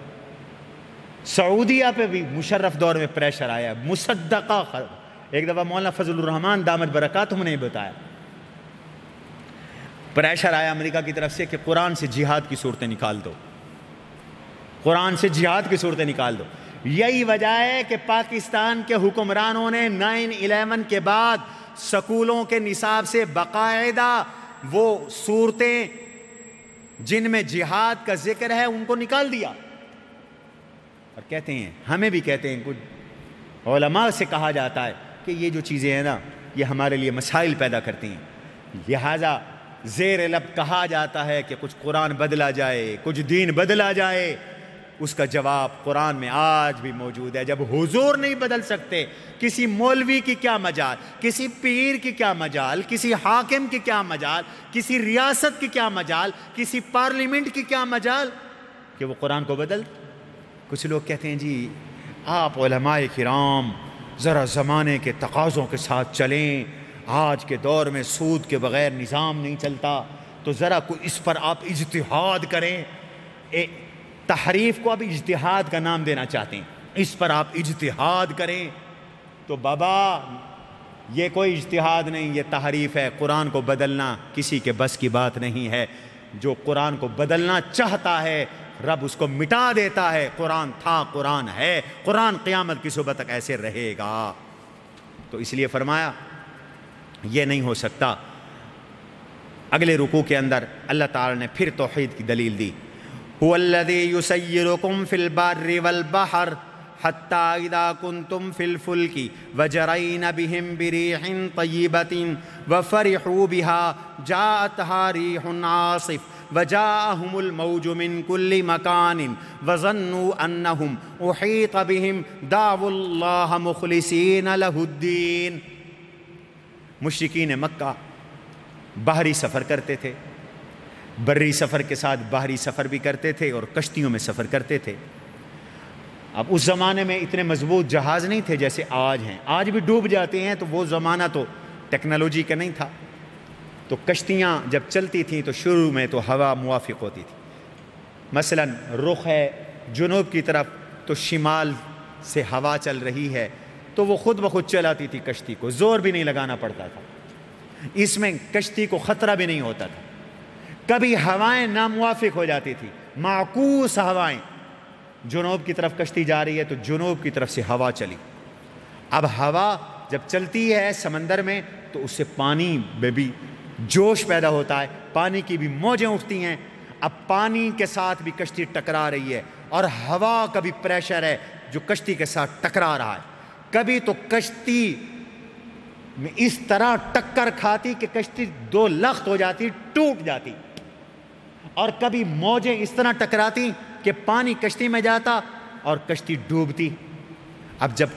سعودیہ پہ بھی مشرف دور میں پریشر آیا، مصدقہ. ایک دفعہ مولانا فضل الرحمان دامت برکاتہم نے بتایا، پریشر آیا امریکہ کی طرف سے کہ قرآن سے جہاد کی صورتیں نکال دو، قرآن سے جہاد کی صورتیں نکال دو۔ یہی وجہ ہے کہ پاکستان کے حکمرانوں نے 9/11 کے بعد سکولوں کے نصاب سے باقاعدہ وہ صورتیں جن میں جہاد کا ذکر ہے ان کو نکال دیا، اور کہتے ہیں، ہمیں بھی کہتے ہیں، کچھ علماء سے کہا جاتا ہے کہ یہ جو چیزیں ہیں نا یہ ہمارے لیے مسائل پیدا کرتی ہیں، لہٰذا زیر لب کہا جاتا ہے کہ کچھ قرآن بدلا جائے، کچھ دین بدلا جائے۔ اس کا جواب قرآن میں آج بھی موجود ہے۔ جب حضور نہیں بدل سکتے، کسی مولوی کی کیا مجال، کسی پیر کی کیا مجال، کسی حاکم کی کیا مجال، کسی ریاست کی کیا مجال، کسی پارلیمنٹ کی کیا مجال کہ وہ قرآن کو بدل۔ کچھ لوگ کہتے ہیں جی آپ علماء کرام ذرا زمانے کے تقاضوں کے ساتھ چلیں، آج کے دور میں سود کے بغیر نظام نہیں چلتا، تو ذرا کوئی اس پر آپ اجتہاد کریں۔ تحریف کو اب اجتہاد کا نام دینا چاہتے ہیں، اس پر آپ اجتہاد کریں۔ تو بابا یہ کوئی اجتہاد نہیں، یہ تحریف ہے۔ قرآن کو بدلنا کسی کے بس کی بات نہیں ہے۔ جو قرآن کو بدلنا چاہتا ہے رب اس کو مٹا دیتا ہے۔ قرآن تھا، قرآن ہے، قرآن قیامت کی صبح تک ایسے رہے گا۔ تو اس لیے فرمایا یہ نہیں ہو سکتا۔ اگلے رکوع کے اندر اللہ تعالی نے پھر توحید کی دلیل دی۔ هو الذي يسيركم في البر والبحر حتى إذا كنتم في الفلك وجرين بهم بريح طيبة وفرحوا بها جاءتها ريح عاصف وجاءهم الموج من كل مكان وظنوا أنهم أحيط بهم دعوا الله مخلصين له الدين۔ مشرکین مکہ بحری سفر کرتے تھے، بری سفر کے ساتھ بحری سفر بھی کرتے تھے اور کشتیوں میں سفر کرتے تھے۔ اب اس زمانے میں اتنے مضبوط جہاز نہیں تھے جیسے آج ہیں، آج بھی ڈوب جاتے ہیں، تو وہ زمانہ تو ٹیکنالوجی کا نہیں تھا۔ تو کشتیاں جب چلتی تھیں تو شروع میں تو ہوا موافق ہوتی تھی، مثلا رخ ہے جنوب کی طرف تو شمال سے ہوا چل رہی ہے تو وہ خود بخود چلاتی تھی کشتی کو، زور بھی نہیں لگانا پڑتا تھا، اس میں کشتی کو خطرہ بھی نہیں ہوتا تھا۔ کبھی ہوائیں ناموافق ہو جاتی تھی، معکوس ہوائیں، جنوب کی طرف کشتی جا رہی ہے تو جنوب کی طرف سے ہوا چلی۔ اب ہوا جب چلتی ہے سمندر میں تو اس سے پانی میں بھی جوش پیدا ہوتا ہے، پانی کی بھی موجیں اٹھتی ہیں۔ اب پانی کے ساتھ بھی کشتی ٹکرا رہی ہے اور ہوا کا بھی پریشر ہے جو کشتی کے ساتھ ٹکرا رہا ہے۔ کبھی تو کشتی میں اس طرح ٹکر کھاتی کہ کشتی دو لخت ہو جاتی، ٹوٹ جاتی، اور کبھی موجیں اس طرح ٹکراتی کہ پانی کشتی میں جاتا اور کشتی ڈوبتی۔ اب جب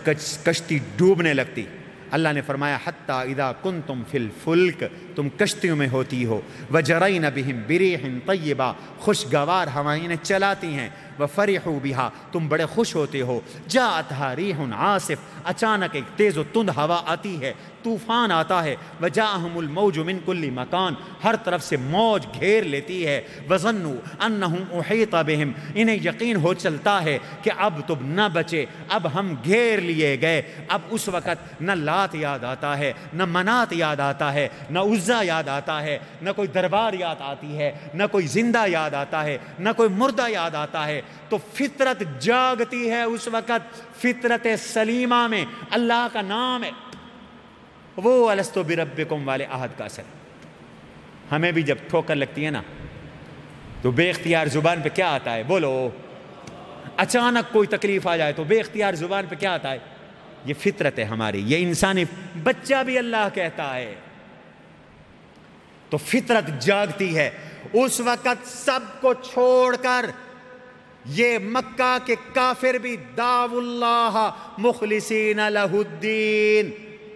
کشتی ڈوبنے لگتی، اللہ نے فرمایا حتی اذا کنتم فی الفلک، تم کشتیوں میں ہوتی ہو، وجرین بہم بریح طیبہ، خوشگوار ہوائیں چلاتی ہیں، وفرحوا بہا، تم بڑے خوش ہوتے ہو، جاءتھا ریح عاصف، اچانک ایک تیز و تند ہوا آتی ہے، طوفان آتا ہے، وجاءہم الموج من کل مکان، ہر طرف سے موج گھیر لیتی ہے، وظنوا انہم احیط بہم، انہیں یقین ہو چلتا ہے کہ اب تم نہ بچے، اب ہم گھیر لیے گئے۔ اب اس وقت نہ لات یاد آتا ہے، نہ منات یاد آتا ہے، نہ عزا یاد آتا ہے، نہ کوئی دربار یاد آتی ہے، نہ کوئی زندہ یاد آتا ہے، نہ کوئی مردہ یاد آتا ہے۔ تو فطرت جاگتی ہے اس وقت، فطرت سلیمہ میں اللہ کا نام ہے، وہ الستو بربکم والے عہد کا اثر۔ ہمیں بھی جب ٹھوکر لگتی ہے نا تو بے اختیار زبان پہ کیا آتا ہے؟ بولو۔ اچانک کوئی تکلیف آ جائے تو بے اختیار زبان پہ کیا آتا ہے؟ یہ فطرت ہے ہماری، یہ انسانی بچہ بھی اللہ کہتا ہے۔ تو فطرت جاگتی ہے اس وقت، سب کو چھوڑ کر یہ مکہ کے کافر بھی دعوا اللہ مخلصین لہ الدین،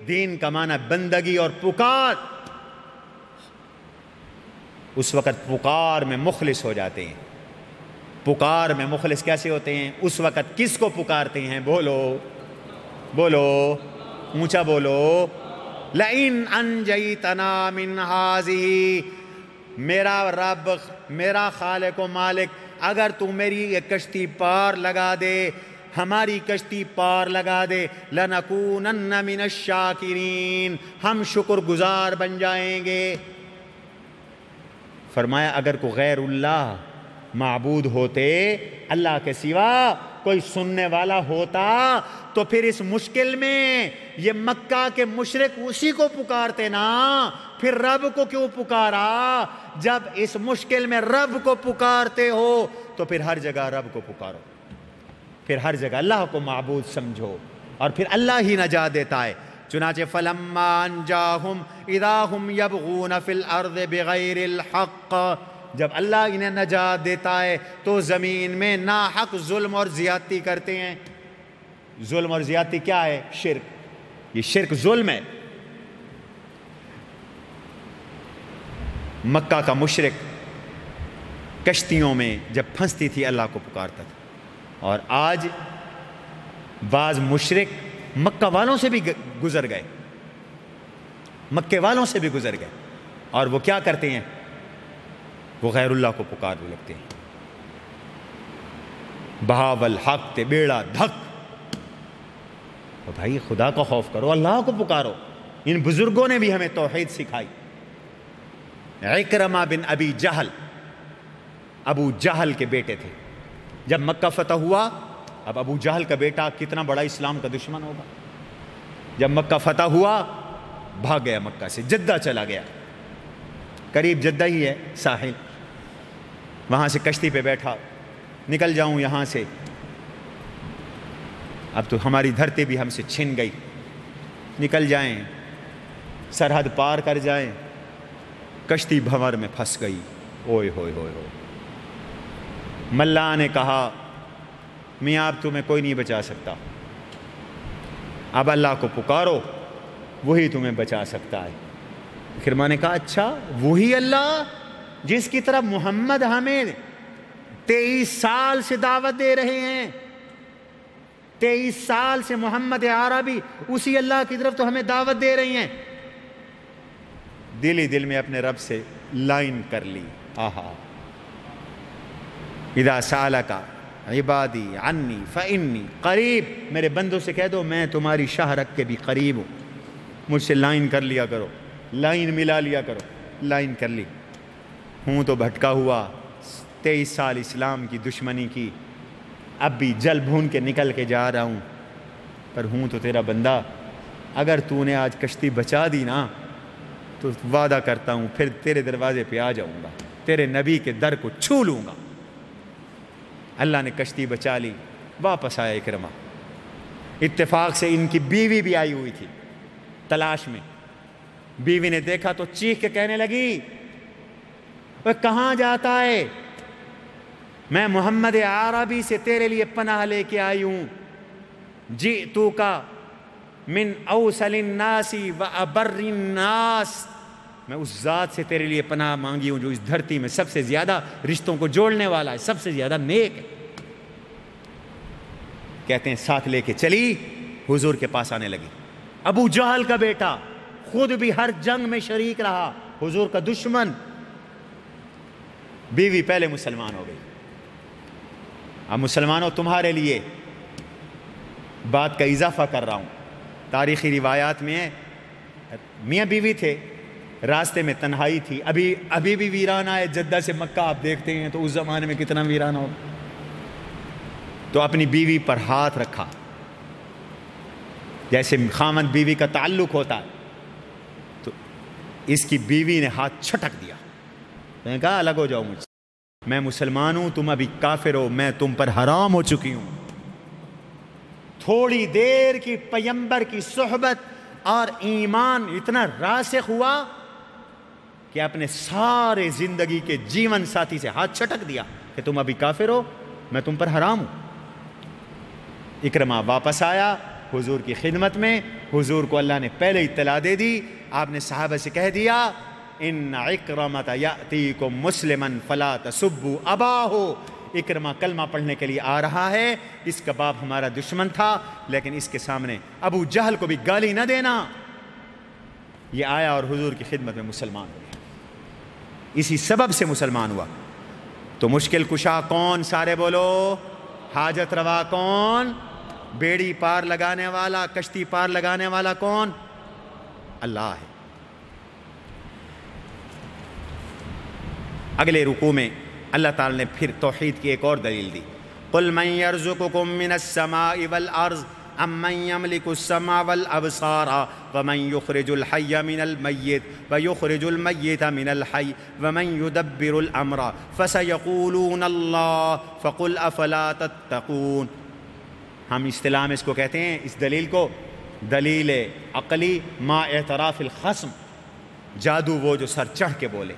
دین کا معنی بندگی اور پکار، اس وقت پکار میں مخلص ہو جاتے ہیں۔ پکار میں مخلص کیسے ہوتے ہیں؟ اس وقت کس کو پکارتے ہیں؟ بولو بولو، اونچا بولو، لئن انجیتنا من ہذہ، میرا رب، میرا خالق و مالک، اگر تو میری یہ کشتی پار لگا دے، ہماری کشتی پار لگا دے، لنکونن من الشاکرین، ہم شکر گزار بن جائیں گے۔ فرمایا اگر کوئی غیر اللہ معبود ہوتے، اللہ کے سوا کوئی سننے والا ہوتا تو پھر اس مشکل میں یہ مکہ کے مشرک اسی کو پکارتے نا، پھر رب کو کیوں پکارا؟ جب اس مشکل میں رب کو پکارتے ہو تو پھر ہر جگہ رب کو پکارو، پھر ہر جگہ اللہ کو معبود سمجھو، اور پھر اللہ ہی نجات دیتا ہے۔ چنانچہ فَلَمَّا أَنْجَاهُمْ إِذَا هُمْ يَبْغُونَ فِي الْأَرْضِ بِغَيْرِ الْحَقِّ، جب اللہ انہیں نجات دیتا ہے تو زمین میں ناحق ظلم اور زیادتی کرتے ہیں۔ ظلم اور زیادتی کیا ہے؟ شرک، یہ شرک ظلم ہے۔ مکہ کا مشرک کشتیوں میں جب پھنستی تھی اللہ کو پکارتا تھا، اور آج بعض مشرک مکہ والوں سے بھی گزر گئے، مکے والوں سے بھی گزر گئے، اور وہ کیا کرتے ہیں؟ وہ غیر اللہ کو پکارنے لگتے ہیں۔ بہاول حق تے بیڑا دھک، تو بھائی خدا کا خوف کرو، اللہ کو پکارو۔ ان بزرگوں نے بھی ہمیں توحید سکھائی۔ عکرمہ بن ابی جہل، ابو جہل کے بیٹے تھے۔ جب مکہ فتح ہوا، اب ابو جہل کا بیٹا کتنا بڑا اسلام کا دشمن ہوگا، جب مکہ فتح ہوا بھاگ گیا مکہ سے، جدہ چلا گیا، قریب جدہ ہی ہے ساحل، وہاں سے کشتی پہ بیٹھا، نکل جاؤں یہاں سے، اب تو ہماری دھرتی بھی ہم سے چھن گئی، نکل جائیں، سرحد پار کر جائیں، کشتی بھنور میں پھنس گئی۔ اوئے ہوئے ہوئے ہوئے، ملا نے کہا میاں اب تمہیں کوئی نہیں بچا سکتا، اب اللہ کو پکارو، وہی تمہیں بچا سکتا ہے۔ کرما نے کہا اچھا وہی اللہ جس کی طرف محمد ہمیں 23 سال سے دعوت دے رہے ہیں، 23 سال سے محمد عربی اسی اللہ کی طرف تو ہمیں دعوت دے رہی ہیں۔ دل ہی دل میں اپنے رب سے لائن کر لی، آہا اذا سالک عبادی عنی فانی قریب، میرے بندوں سے کہہ دو میں تمہاری شاہ رکھ کے بھی قریب ہوں، مجھ سے لائن کر لیا کرو، لائن ملا لیا کرو۔ لائن کر لی، ہوں تو بھٹکا ہوا، 23 سال اسلام کی دشمنی کی، اب بھی جل بھون کے نکل کے جا رہا ہوں، پر ہوں تو تیرا بندہ، اگر تو نے آج کشتی بچا دی نا تو وعدہ کرتا ہوں پھر تیرے دروازے پہ آ جاؤں گا، تیرے نبی کے در کو چھو لوں گا۔ اللہ نے کشتی بچا لی، واپس آیا اکرمہ۔ اتفاق سے ان کی بیوی بھی آئی ہوئی تھی تلاش میں، بیوی نے دیکھا تو چیخ کے کہنے لگی وہ کہاں جاتا ہے؟ میں محمد عربی سے تیرے لیے پناہ لے کے آئی ہوں، جئتوک من اوصل الناس و ابر الناس، میں اس ذات سے تیرے لیے پناہ مانگی ہوں جو اس دھرتی میں سب سے زیادہ رشتوں کو جوڑنے والا ہے، سب سے زیادہ نیک ہے۔ کہتے ہیں ساتھ لے کے چلی، حضور کے پاس آنے لگی۔ ابو جہل کا بیٹا خود بھی ہر جنگ میں شریک رہا، حضور کا دشمن، بیوی پہلے مسلمان ہو گئی۔ اب مسلمانوں تمہارے لیے بات کا اضافہ کر رہا ہوں، تاریخی روایات میں میاں بیوی تھے، راستے میں تنہائی تھی، ابھی بھی ویرانہ ہے جدہ سے مکہ، آپ دیکھتے ہیں تو اس زمانے میں کتنا ویرانہ ہوگا، تو اپنی بیوی پر ہاتھ رکھا، جیسے خامد بیوی کا تعلق ہوتا ہے، تو اس کی بیوی نے ہاتھ چھٹک دیا، میں نے کہا الگ ہو جاؤ مجھ سے، میں مسلمان ہوں، تم ابھی کافر ہو، میں تم پر حرام ہو چکی ہوں۔ تھوڑی دیر کی پیغمبر کی صحبت اور ایمان اتنا راسخ ہوا کہ اپنے سارے زندگی کے جیون ساتھی سے ہاتھ چھٹک دیا کہ تم ابھی کافر ہو، میں تم پر حرام ہوں۔ اکرمہ واپس آیا حضور کی خدمت میں، حضور کو اللہ نے پہلے اطلاع دے دی، آپ نے صحابہ سے کہہ دیا ان اکرمۃ یأتیکم مسلما فلا تسبوا اباہ، اکرمہ کلمہ پڑھنے کے لیے آ رہا ہے، اس کا باپ ہمارا دشمن تھا، لیکن اس کے سامنے ابو جہل کو بھی گالی نہ دینا۔ یہ آیا اور حضور کی خدمت میں مسلمان ہو گیا، اسی سبب سے مسلمان ہوا۔ تو مشکل کشا کون؟ سارے بولو، حاجت روا کون؟ بیڑی پار لگانے والا، کشتی پار لگانے والا کون؟ اللہ ہے۔ اگلے رکوع میں اللہ تعالیٰ نے پھر توحید کی ایک اور دلیل دی، قُلْ مَنْ يَرْزُقُكُم مِّنَ السَّمَاءِ وَالْأَرْضِ أَمَّن يَمْلِكُ السَّمْعَ وَالْأَبْصَارَ وَمَن يُخْرِجُ الْحَيَّ مِنَ الْمَيِّتِ وَيُخْرِجُ الْمَيِّتَ مِنَ الْحَيِّ وَمَن يُدَبِّرُ الْأَمْرَ فَسَيَقُولُونَ اللَّهُ فَقُلْ أَفَلَا تَتَّقُونَ۔ ہم اصطلاح میں اس کو کہتے ہیں، اس دلیل کو دلیل عقلی ما اعتراف الخصم، جادو وہ جو سر چڑھ کے بولے،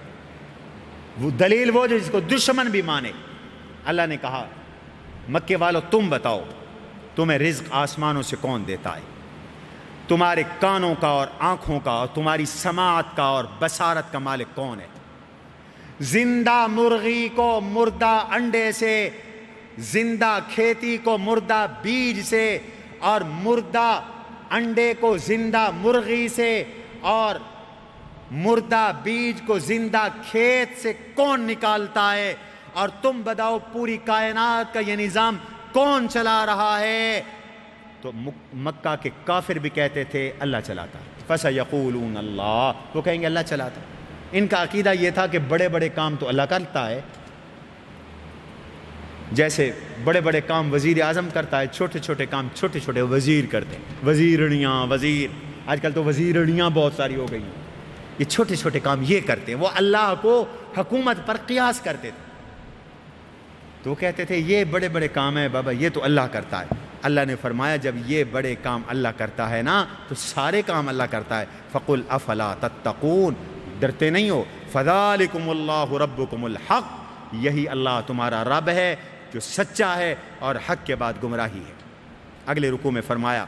وہ دلیل وہ جو جس کو دشمن بھی مانے۔ اللہ نے کہا مکے والو تم بتاؤ تمہیں رزق آسمانوں سے کون دیتا ہے؟ تمہارے کانوں کا اور آنکھوں کا اور تمہاری سماعت کا اور بصارت کا مالک کون ہے؟ زندہ مرغی کو مردہ انڈے سے، زندہ کھیتی کو مردہ بیج سے، اور مردہ انڈے کو زندہ مرغی سے، اور مردہ بیج کو زندہ کھیت سے کون نکالتا ہے؟ اور تم بتاؤ پوری کائنات کا یہ نظام کون چلا رہا ہے؟ تو مکہ کے کافر بھی کہتے تھے اللہ چلاتا ہے۔ فَسَيَقُولُونَ اللَّهُ، وہ کہیں گے اللہ چلاتا ہے۔ ان کا عقیدہ یہ تھا کہ بڑے بڑے کام تو اللہ کرتا ہے، جیسے بڑے بڑے کام وزیر اعظم کرتا ہے، چھوٹے چھوٹے کام چھوٹے چھوٹے وزیر کرتے ہیں، وزیرڑیاں، وزیر، آج کل تو وزیرڑیاں بہت ساری ہو گئی ہیں، یہ چھوٹے چھوٹے کام یہ کرتے ہیں۔ وہ اللہ کو حکومت پر قیاس کرتے تھے، تو وہ کہتے تھے یہ بڑے بڑے کام ہیں بابا، یہ تو اللہ کرتا ہے۔ اللہ نے فرمایا جب یہ بڑے کام اللہ کرتا ہے نا تو سارے کام اللہ کرتا ہے۔ فَقُلْ أَفَلَا تَتَّقُونَ، ڈرتے نہیں ہو؟ فَذَلِكُمُ اللَّهُ رَبُّكُمُ الْحَقُّ، یہی اللہ تمہارا رب ہے جو سچا ہے اور حق کے بعد گمراہی ہے۔ اگلے رکوع میں فرمایا،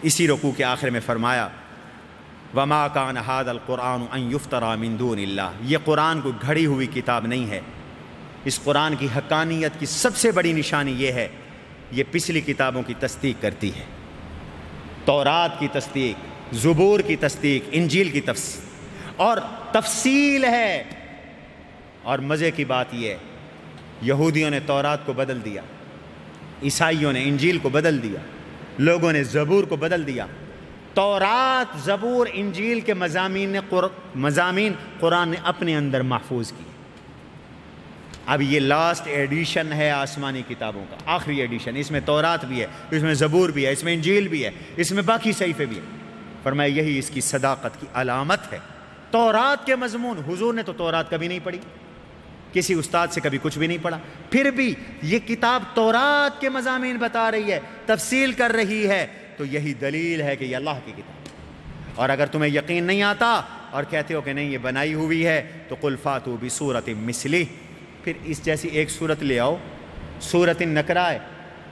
اسی رکوع کے آخر میں فرمایا وَمَا كَانَ هَذَا الْقُرْآنُ أَن يُفْتَرَى مِن دُونِ اللَّهِ، یہ قرآن کو گھڑی ہوئی کتاب نہیں ہے۔ اس قرآن کی حقانیت کی سب سے بڑی نشانی یہ ہے، یہ پچھلی کتابوں کی تصدیق کرتی ہے، تورات کی تصدیق، زبور کی تصدیق، انجیل کی اور تفصیل ہے۔ اور مزے کی بات یہ ہے، یہودیوں نے تورات کو بدل دیا، عیسائیوں نے انجیل کو بدل دیا، لوگوں نے زبور کو بدل دیا۔ تورات، زبور، انجیل کے مضامین قرآن نے اپنے اندر محفوظ کی۔ اب یہ لاسٹ ایڈیشن ہے آسمانی کتابوں کا، آخری ایڈیشن، اس میں تورات بھی ہے، اس میں زبور بھی ہے، اس میں انجیل بھی ہے، اس میں باقی صحیفے بھی ہیں۔ فرمایا یہی اس کی صداقت کی علامت ہے۔ تورات کے مضمون، حضور نے تو تورات کبھی نہیں پڑھی، کسی استاد سے کبھی کچھ بھی نہیں پڑھا، پھر بھی یہ کتاب تورات کے مضامین بتا رہی ہے، تفصیل کر رہی ہے، تو یہی دلیل ہے کہ یہ اللہ کی کتاب۔ اور اگر تمہیں یقین نہیں آتا اور کہتے ہو کہ نہیں یہ بنائی ہوئی ہے، تو قُلْ فَاتُوا بِسُورَةٍ مِثْلِهِ، پھر اس جیسی ایک سورت لے آؤ۔ سورۃ النکرہ ہے،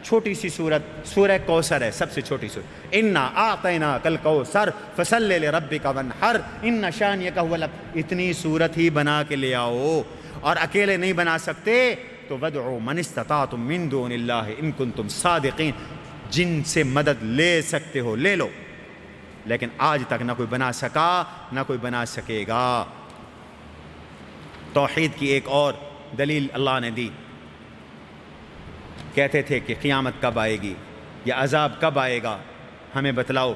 چھوٹی سی سورت، سورہ کوثر ہے، سب سے چھوٹی سورت، اِنَّا أَعْطَيْنَاكَ الْكَوْثَرَ فَصَلِّ لِرَبِّكَ وَانْحَرْ إِنَّ شَانِئَكَ هُوَ الْأَبْتَرُ، اتنی سورت ہی بنا کے لے آؤ۔ اور اکیلے نہیں بنا سکتے تو وَادْعُوا مَنِ اسْتَطَعْتُم مِّن دُونِ اللَّهِ إِن كُنتُمْ صَادِقِينَ، جن سے مدد لے سکتے ہو لے لو، لیکن آج تک نہ کوئی بنا سکا نہ کوئی بنا سکے گا۔ توحید کی ایک اور دلیل اللہ نے دی، کہتے تھے کہ قیامت کب آئے گی یا عذاب کب آئے گا، ہمیں بتلاؤ۔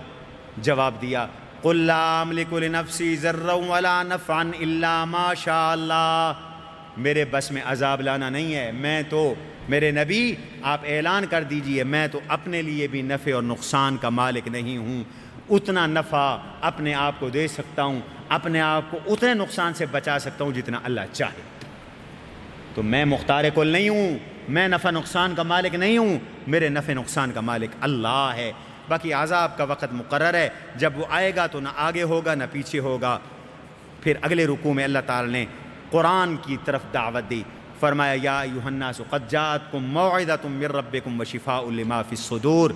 جواب دیا قُلْ لَا أَمْلِكُ لِنَفْسِي ضَرًّا وَلَا نَفْعًا إِلَّا مَا شَاءَ اللَّهُ، میرے بس میں عذاب لانا نہیں ہے، میں تو، میرے نبی آپ اعلان کر دیجئے میں تو اپنے لیے بھی نفع اور نقصان کا مالک نہیں ہوں، اتنا نفع اپنے آپ کو دے سکتا ہوں، اپنے آپ کو اتنے نقصان سے بچا سکتا ہوں جتنا اللہ چاہے۔ تو میں مختار کل نہیں ہوں، میں نفع نقصان کا مالک نہیں ہوں، میرے نفع نقصان کا مالک اللہ ہے۔ باقی عذاب کا وقت مقرر ہے، جب وہ آئے گا تو نہ آگے ہوگا نہ پیچھے ہوگا۔ پھر اگلے رکوع میں اللہ تعالی نے قرآن کی طرف دعوت دی، فرمایا یا ایھا الناس قد جاءتکم موعظۃ من ربکم وشفاء لما فی الصدور،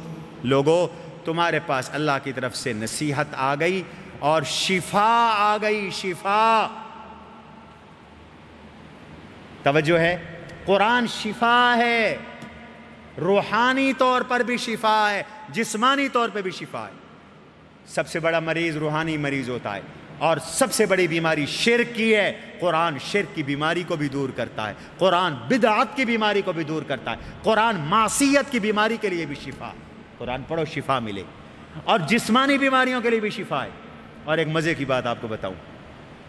لوگو تمہارے پاس اللہ کی طرف سے نصیحت آ گئی اور شفا آ گئی، شفا، توجہ ہے، قرآن شفا ہے، روحانی طور پر بھی شفا ہے، جسمانی طور پہ بھی شفا ہے۔ سب سے بڑا مریض روحانی مریض ہوتا ہے، اور سب سے بڑی بیماری شرک کی ہے، قرآن شرک کی بیماری کو بھی دور کرتا ہے، قرآن بدعت کی بیماری کو بھی دور کرتا ہے، قرآن معصیت کی بیماری کے لیے بھی شفا، قرآن پڑھو شفا ملے، اور جسمانی بیماریوں کے لیے بھی شفا ہے۔ اور ایک مزے کی بات آپ کو بتاؤں،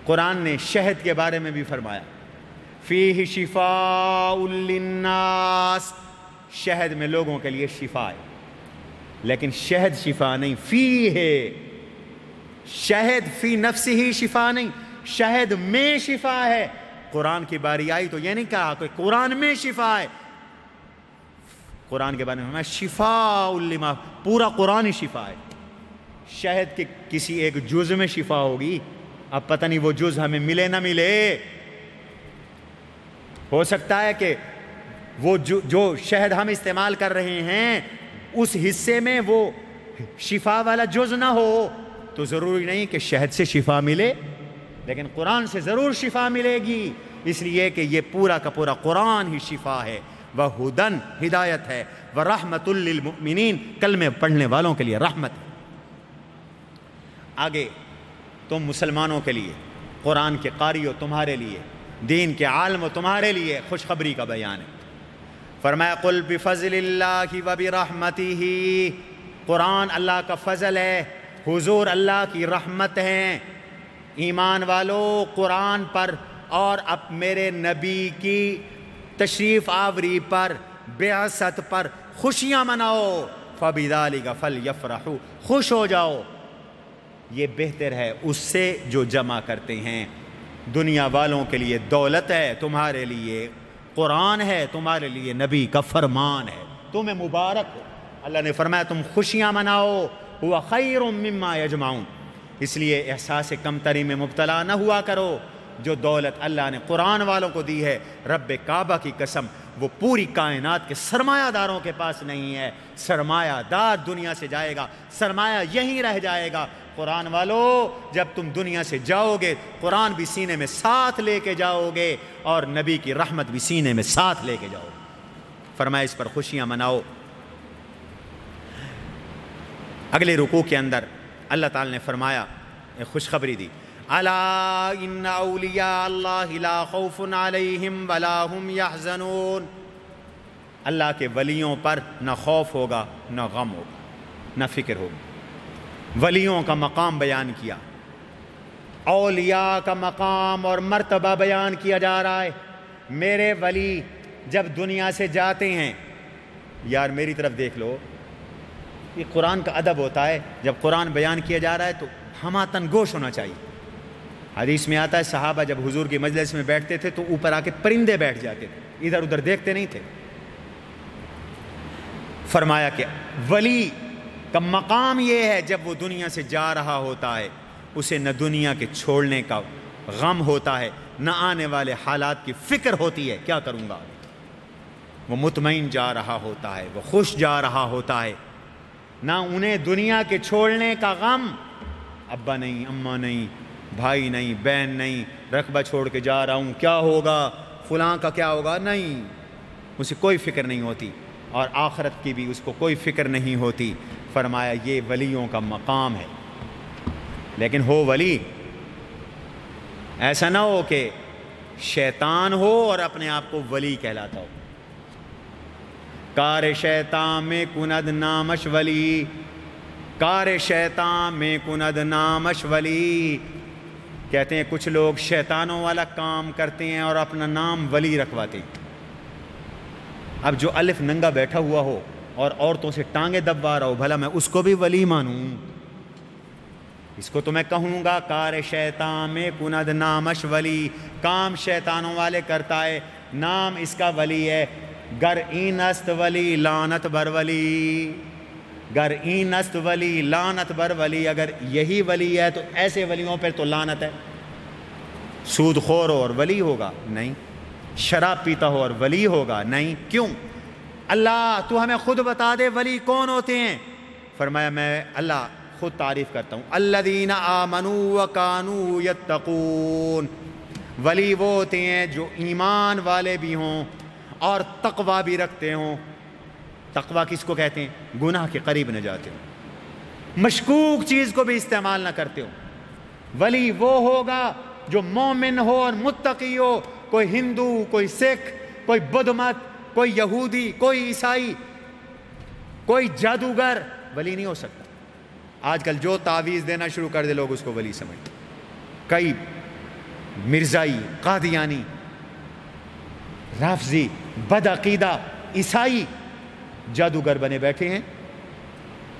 قرآن نے شہد کے بارے میں بھی فرمایا فیہ شفاء للناس، شہد میں لوگوں کے لیے شفا ہے، لیکن شہد شفا نہیں، فی ہے، شہد فی نفسہ ہی شفا نہیں، شہد میں شفا ہے۔ قرآن کی باری آئی تو یہ نہیں کہا کہ قرآن میں شفا ہے، قرآن کے بارے میں فرمایا شفاء لما، پورا قرآن ہی شفا ہے۔ شہد کے کسی ایک جز میں شفا ہوگی، اب پتہ نہیں وہ جز ہمیں ملے نہ ملے، ہو سکتا ہے کہ وہ جو شہد ہم استعمال کر رہے ہیں اس حصے میں وہ شفا والا جز نہ ہو، تو ضروری نہیں کہ شہد سے شفا ملے، لیکن قرآن سے ضرور شفا ملے گی، اس لیے کہ یہ پورا کا پورا قرآن ہی شفا ہے، وَہُدًى ہدایت ہے، وَرَحْمَةٌ لِّلْمُؤْمِنِينَ کلمے پڑھنے والوں کے لیے رحمت ہے۔ آگے تم مسلمانوں کے لیے، قرآن کے قاری ہو تمہارے لیے، دین کے عالم ہو تمہارے لیے خوشخبری کا بیان ہے۔ فرمایا قُلْ بِفَضْلِ اللَّهِ وَبِرَحْمَتِهِ، قرآن اللہ کا فضل ہے، حضور اللہ کی رحمت ہیں، ایمان والو قرآن پر اور اب میرے نبی کی تشریف آوری پر، بعثت پر خوشیاں مناؤ، فَبِذَلِكَ فَلْيَفْرَحُوا، خوش ہو جاؤ، یہ بہتر ہے اس سے جو جمع کرتے ہیں۔ دنیا والوں کے لیے دولت ہے، تمہارے لیے قرآن ہے، تمہارے لیے نبی کا فرمان ہے، تمہیں مبارک ہو۔ اللہ نے فرمایا تم خوشیاں مناؤ، ہوا خیر مما یجمعون، اس لیے احساس کمتری میں مبتلا نہ ہوا کرو۔ جو دولت اللہ نے قرآن والوں کو دی ہے، رب کعبہ کی قسم وہ پوری کائنات کے سرمایہ داروں کے پاس نہیں ہے، سرمایہ دار دنیا سے جائے گا، سرمایہ یہیں رہ جائے گا۔ قرآن والو جب تم دنیا سے جاؤ گے قرآن بھی سینے میں ساتھ لے کے جاؤ گے، اور نبی کی رحمت بھی سینے میں ساتھ لے کے جاؤ گے۔ فرمایا اس پر خوشیاں مناؤ۔ اگلے رکوع کے اندر اللہ تعالی نے فرمایا، ایک خوشخبری دی، الا ان اولیاء اللہ لا خوف علیہم ولا هم یحزنون، اللہ کے ولیوں پر نہ خوف ہوگا نہ غم ہوگا نہ فکر ہوگی۔ ولیوں کا مقام بیان کیا، اولیاء کا مقام اور مرتبہ بیان کیا جا رہا ہے۔ میرے ولی جب دنیا سے جاتے ہیں، یار میری طرف دیکھ لو، یہ قرآن کا ادب ہوتا ہے، جب قرآن بیان کیا جا رہا ہے تو ہماتن گوش ہونا چاہیے۔ حدیث میں آتا ہے صحابہ جب حضور کی مجلس میں بیٹھتے تھے تو اوپر آ کے پرندے بیٹھ جاتے تھے، ادھر ادھر دیکھتے نہیں تھے۔ فرمایا کہ ولی کا مقام یہ ہے جب وہ دنیا سے جا رہا ہوتا ہے اسے نہ دنیا کے چھوڑنے کا غم ہوتا ہے، نہ آنے والے حالات کی فکر ہوتی ہے کیا کروں گا، وہ مطمئن جا رہا ہوتا ہے، وہ خوش جا رہا ہوتا ہے، نہ انہیں دنیا کے چھوڑنے کا غم، ابا نہیں، اماں نہیں، بھائی نہیں، بہن نہیں، رقبہ چھوڑ کے جا رہا ہوں کیا ہوگا، فلاں کا کیا ہوگا، نہیں، اسے کوئی فکر نہیں ہوتی، اور آخرت کی بھی اس کو کوئی فکر نہیں ہوتی۔ فرمایا یہ ولیوں کا مقام ہے۔ لیکن ہو ولی، ایسا نہ ہو کہ شیطان ہو اور اپنے آپ کو ولی کہلاتا ہو۔ کار شیطان میں کند نامش ولی، کار شیطان میں کند نامش ولی، کہتے ہیں کچھ لوگ شیطانوں والا کام کرتے ہیں اور اپنا نام ولی رکھواتے ہیں۔ اب جو الف ننگا بیٹھا ہوا ہو اور عورتوں سے ٹانگیں دبوا رہا ہو، بھلا میں اس کو بھی ولی مانوں؟ اس کو تو میں کہوں گا کار شیطان میں کند نامش ولی، کام شیطانوں والے کرتا ہے، نام اس کا ولی ہے۔ گر این است ولی لعنت بر ولی، گر این است ولی لعنت بر ولی، اگر یہی ولی ہے تو ایسے ولیوں پر تو لعنت ہے۔ سود خور ہو اور ولی ہوگا؟ نہیں۔ شراب پیتا ہو اور ولی ہوگا؟ نہیں۔ کیوں؟ اللہ تو ہمیں خود بتا دے ولی کون ہوتے ہیں۔ فرمایا میں اللہ خود تعریف کرتا ہوں، الذین آمنوا وکانوا یتقون، ولی وہ ہوتے ہیں جو ایمان والے بھی ہوں اور تقوی بھی رکھتے ہوں۔ تقوی کس کو کہتے ہیں؟ گناہ کے قریب نہ جاتے ہوں، مشکوک چیز کو بھی استعمال نہ کرتے ہوں۔ ولی وہ ہوگا جو مومن ہو اور متقی ہو۔ کوئی ہندو، کوئی سکھ، کوئی بدھ مت، کوئی یہودی، کوئی عیسائی، کوئی جادوگر ولی نہیں ہو سکتا۔ آج کل جو تعویذ دینا شروع کر دے لوگ اس کو ولی سمجھتے۔ کئی مرزائی، قادیانی، رافضی، بدعقیدہ عیسائی جادوگر بنے بیٹھے ہیں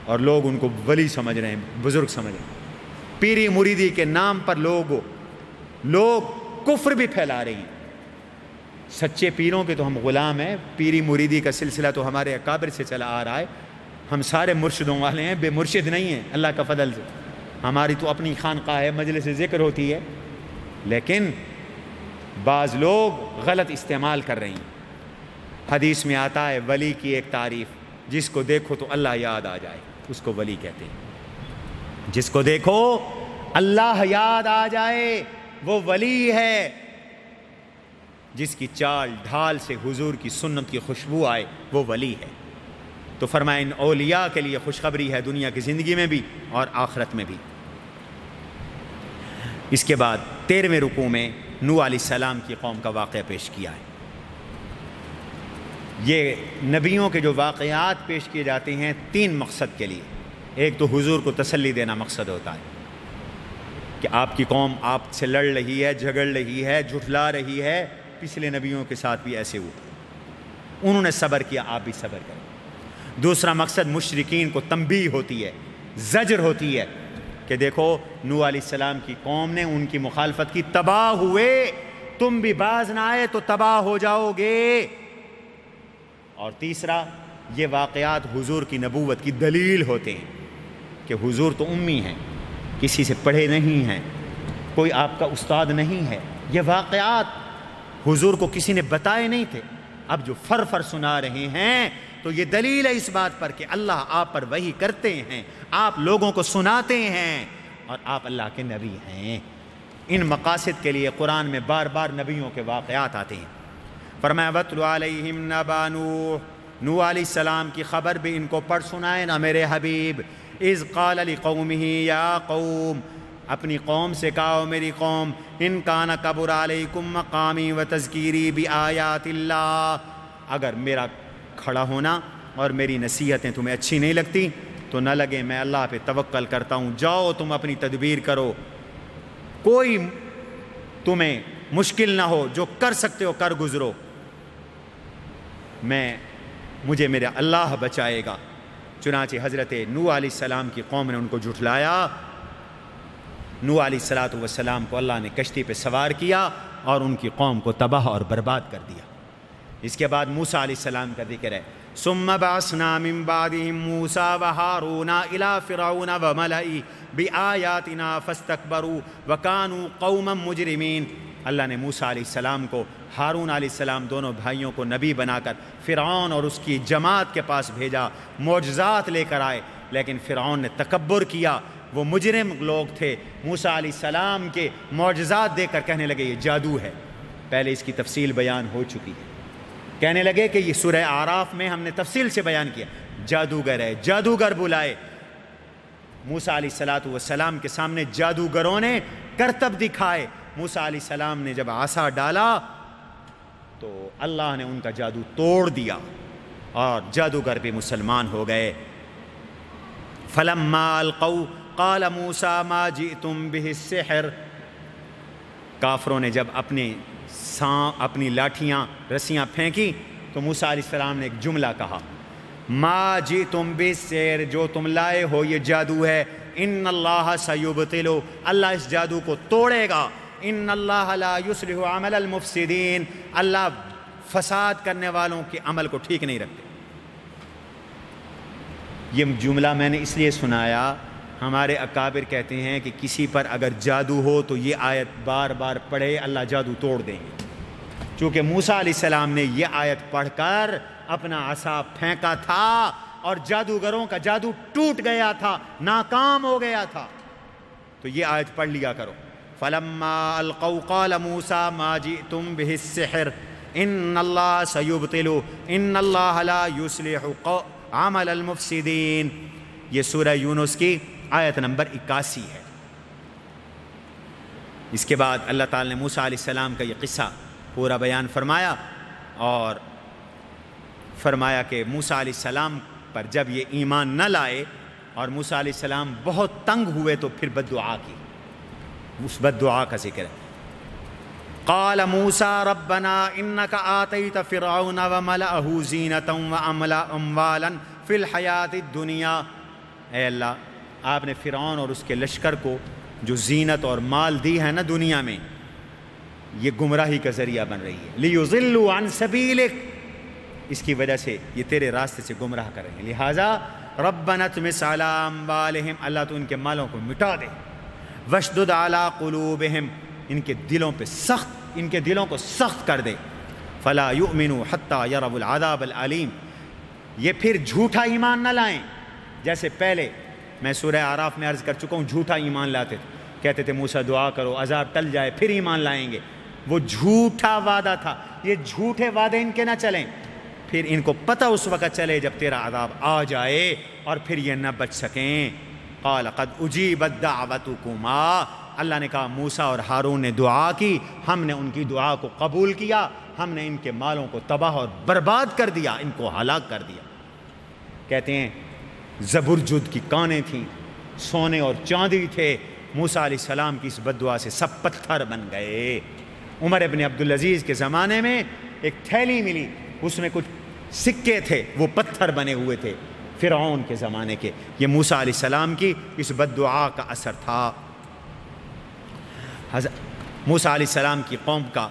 اور لوگ ان کو ولی سمجھ رہے ہیں، بزرگ سمجھ رہے ہیں۔ پیری مریدی کے نام پر لوگ کفر بھی پھیلا رہے ہیں۔ سچے پیروں کے تو ہم غلام ہیں، پیری مریدی کا سلسلہ تو ہمارے اکابر سے چلا آ رہا ہے، ہم سارے مرشدوں والے ہیں، بے مرشد نہیں ہیں اللہ کا فضل سے۔ ہماری تو اپنی خانقاہ ہے، مجلس ذکر ہوتی ہے، لیکن بعض لوگ غلط استعمال کر رہے ہیں۔ حدیث میں آتا ہے ولی کی ایک تعریف، جس کو دیکھو تو اللہ یاد آ جائے اس کو ولی کہتے ہیں۔ جس کو دیکھو اللہ یاد آ جائے وہ ولی ہے۔ جس کی چال ڈھال سے حضور کی سنت کی خوشبو آئے وہ ولی ہے۔ تو فرمایا ان اولیاء کے لیے خوشخبری ہے دنیا کی زندگی میں بھی اور آخرت میں بھی۔ اس کے بعد 13ویں رکوع میں نوح علیہ السلام کی قوم کا واقعہ پیش کیا ہے۔ یہ نبیوں کے جو واقعات پیش کیے جاتے ہیں 3 مقصد کے لیے۔ ایک تو حضور کو تسلی دینا مقصد ہوتا ہے کہ آپ کی قوم آپ سے لڑ رہی ہے، جھگڑ رہی ہے، جھٹلا رہی ہے، پچھلے نبیوں کے ساتھ بھی ایسے ہوا، انہوں نے صبر کیا، آپ بھی صبر کریں۔ دوسرا مقصد مشرکین کو تنبیہ ہوتی ہے، زجر ہوتی ہے کہ دیکھو نوح علیہ السلام کی قوم نے ان کی مخالفت کی، تباہ ہوئے، تم بھی باز نہ آئے تو تباہ ہو جاؤ گے۔ اور تیسرا یہ واقعات حضور کی نبوت کی دلیل ہوتے ہیں کہ حضور تو امی ہیں، کسی سے پڑھے نہیں ہیں، کوئی آپ کا استاد نہیں ہے، یہ واقعات حضور کو کسی نے بتائے نہیں تھے، اب جو فر سنا رہے ہیں تو یہ دلیل ہے اس بات پر کہ اللہ آپ پر وحی کرتے ہیں، آپ لوگوں کو سناتے ہیں اور آپ اللہ کے نبی ہیں۔ ان مقاصد کے لیے قرآن میں بار بار نبیوں کے واقعات آتے ہیں۔ فرمایا وَاتْلُ عَلَيْهِمْ نَبَأَ نوح علیہ السلام کی خبر بھی ان کو پڑھ سنائے نا میرے حبیب۔ اذ قال لقومہ یا قوم، اپنی قوم سے کہا میری قوم، ان کان کبر علیکم مقامی وتذکیری بآیات اللہ، اگر میرا کھڑا ہونا اور میری نصیحتیں تمہیں اچھی نہیں لگتی تو نہ لگے میں اللہ پہ توکل کرتا ہوں، جاؤ تم اپنی تدبیر کرو، کوئی تمہیں مشکل نہ ہو، جو کر سکتے ہو کر گزرو، مجھے میرا اللہ بچائے گا۔ چنانچہ حضرت نوح علیہ السلام کی قوم نے ان کو جھٹلایا، نوح علیہ السلام کو اللہ نے کشتی پہ سوار کیا اور ان کی قوم کو تباہ اور برباد کر دیا۔ اس کے بعد موسیٰ علیہ السلام کا ذکر ہے، ثم بعثنا من بعدهم موسیٰ وہارون الى فرعون وملئه بآیاتنا فاستکبروا وکانوا قوما مجرمین۔ اللہ نے موسیٰ علیہ السلام کو، ہارون علیہ السلام دونوں بھائیوں کو نبی بنا کر فرعون اور اس کی جماعت کے پاس بھیجا، معجزات لے کر آئے، لیکن فرعون نے تکبر کیا، وہ مجرم لوگ تھے، موسیٰ علیہ السلام کے معجزات دے کر کہنے لگے یہ جادو ہے۔ پہلے اس کی تفصیل بیان ہو چکی ہے، کہنے لگے کہ یہ سورہ اعراف میں ہم نے تفصیل سے بیان کیا، جادوگر ہے، جادوگر بلائے۔ موسیٰ علیہ السلام کے سامنے جادوگروں نے کرتب دکھائے، موسیٰ علیہ السلام نے جب عصا ڈالا تو اللہ نے ان کا جادو توڑ دیا اور جادوگر بھی مسلمان ہو گئے۔ فلما القوا قال موسیٰ ما جئتم بہ السحر، کافروں نے جب اپنی لاٹھیاں رسیاں پھینکی تو موسیٰ علیہ السلام نے ایک جملہ کہا، ما جئتم بالسحر، جو تم لائے ہو یہ جادو ہے، ان اللہ سیبطلہ، اللہ اس جادو کو توڑے گا، ان اللہ لا یصلح عمل المفسدین، اللہ فساد کرنے والوں کے عمل کو ٹھیک نہیں رکھتے۔ یہ جملہ میں نے اس لیے سنایا، ہمارے اکابر کہتے ہیں کہ کسی پر اگر جادو ہو تو یہ آیت بار بار پڑھے، اللہ جادو توڑ دیں گے۔ چونکہ موسیٰ علیہ السلام نے یہ آیت پڑھ کر اپنا عصا پھینکا تھا اور جادوگروں کا جادو ٹوٹ گیا تھا، ناکام ہو گیا تھا، تو یہ آیت پڑھ لیا کرو۔ فَلَمَّا أَلْقَوْا قَالَ مُوسَىٰ مَا جِئْتُمْ بِهِ السِّحْرُ إِنَّ اللَّهَ سَيُبْطِلُهُ إِنَّ اللَّهَ لَا يُصْلِحُ عَمَلَ الْمُفْسِدِينَ۔ یہ سورہ یونس کی آیت نمبر 81 ہے۔ اس کے بعد اللہ تعالی نے موسیٰ علیہ السلام کا یہ قصہ پورا بیان فرمایا اور فرمایا کہ موسیٰ علیہ السلام پر جب یہ ایمان نہ لائے اور موسیٰ علیہ السلام بہت تنگ ہوئے تو پھر بد دعا کی، اس بد دعا کا ذکر ہے۔ قال موسیٰ ربنا انک آتیت فرعون وملأہ زینۃ واموالا فی الحیاۃ الدنیا، اے اللہ آپ نے فرعون اور اس کے لشکر کو جو زینت اور مال دی ہے نا دنیا میں، یہ گمراہی کا ذریعہ بن رہی ہے، لیضلوا عن سبیلک، اس کی وجہ سے یہ تیرے راستے سے گمراہ کر رہے ہیں، لہٰذا ربنا اطمس علی اموالہم، اللہ تو ان کے مالوں کو مٹا دے، واشدد علی قلوبہم، ان کے دلوں کو سخت کر دے، فلا یؤمنوا حتی یروا العذاب العلیم، یہ پھر جھوٹا ایمان نہ لائیں، جیسے پہلے میں سورہ اعراف میں عرض کر چکا ہوں، جھوٹا ایمان لاتے تھے، کہتے تھے موسیٰ دعا کرو عذاب ٹل جائے پھر ایمان لائیں گے، وہ جھوٹا وعدہ تھا، یہ جھوٹے وعدے ان کے نہ چلیں، پھر ان کو پتہ اس وقت چلے جب تیرا عذاب آ جائے اور پھر یہ نہ بچ سکیں۔ قال قد اجیبت دعوتکما، اللہ نے کہا موسیٰ اور ہارون نے دعا کی، ہم نے ان کی دعا کو قبول کیا، ہم نے ان کے مالوں کو تباہ اور برباد کر دیا، ان کو ہلاک کر دیا۔ کہتے ہیں زبرجد کی کانیں تھیں، سونے اور چاندی تھے، موسیٰ علیہ السلام کی اس بد دعا سے سب پتھر بن گئے۔ عمر ابن عبدالعزیز کے زمانے میں ایک تھیلی ملی، اس میں کچھ سکے تھے، وہ پتھر بنے ہوئے تھے فرعون کے زمانے کے، یہ موسیٰ علیہ السلام کی اس بد دعا کا اثر تھا۔ موسیٰ علیہ السلام کی قوم کا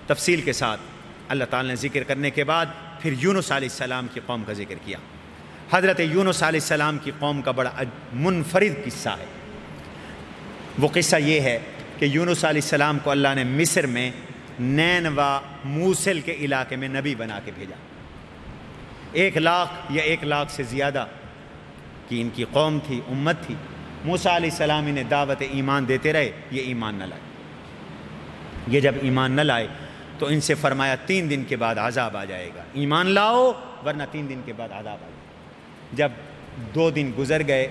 تفصیل کے ساتھ اللہ تعالیٰ نے ذکر کرنے کے بعد پھر یونس علیہ السلام کی قوم کا ذکر کیا۔ حضرت یونس علیہ السلام کی قوم کا بڑا منفرد قصہ ہے۔ وہ قصہ یہ ہے کہ یونس علیہ السلام کو اللہ نے مصر میں نینوا موصل کے علاقے میں نبی بنا کے بھیجا۔ 1,00,000 یا 1,00,000 سے زیادہ کی ان کی قوم تھی، امت تھی۔ موسیٰ علیہ السلام انہیں دعوت ایمان دیتے رہے، یہ ایمان نہ لائے۔ یہ جب ایمان نہ لائے تو ان سے فرمایا 3 دن کے بعد عذاب آ جائے گا، ایمان لاؤ ورنہ 3 دن کے بعد عذاب آ جائے گا۔ جب 2 دن گزر گئے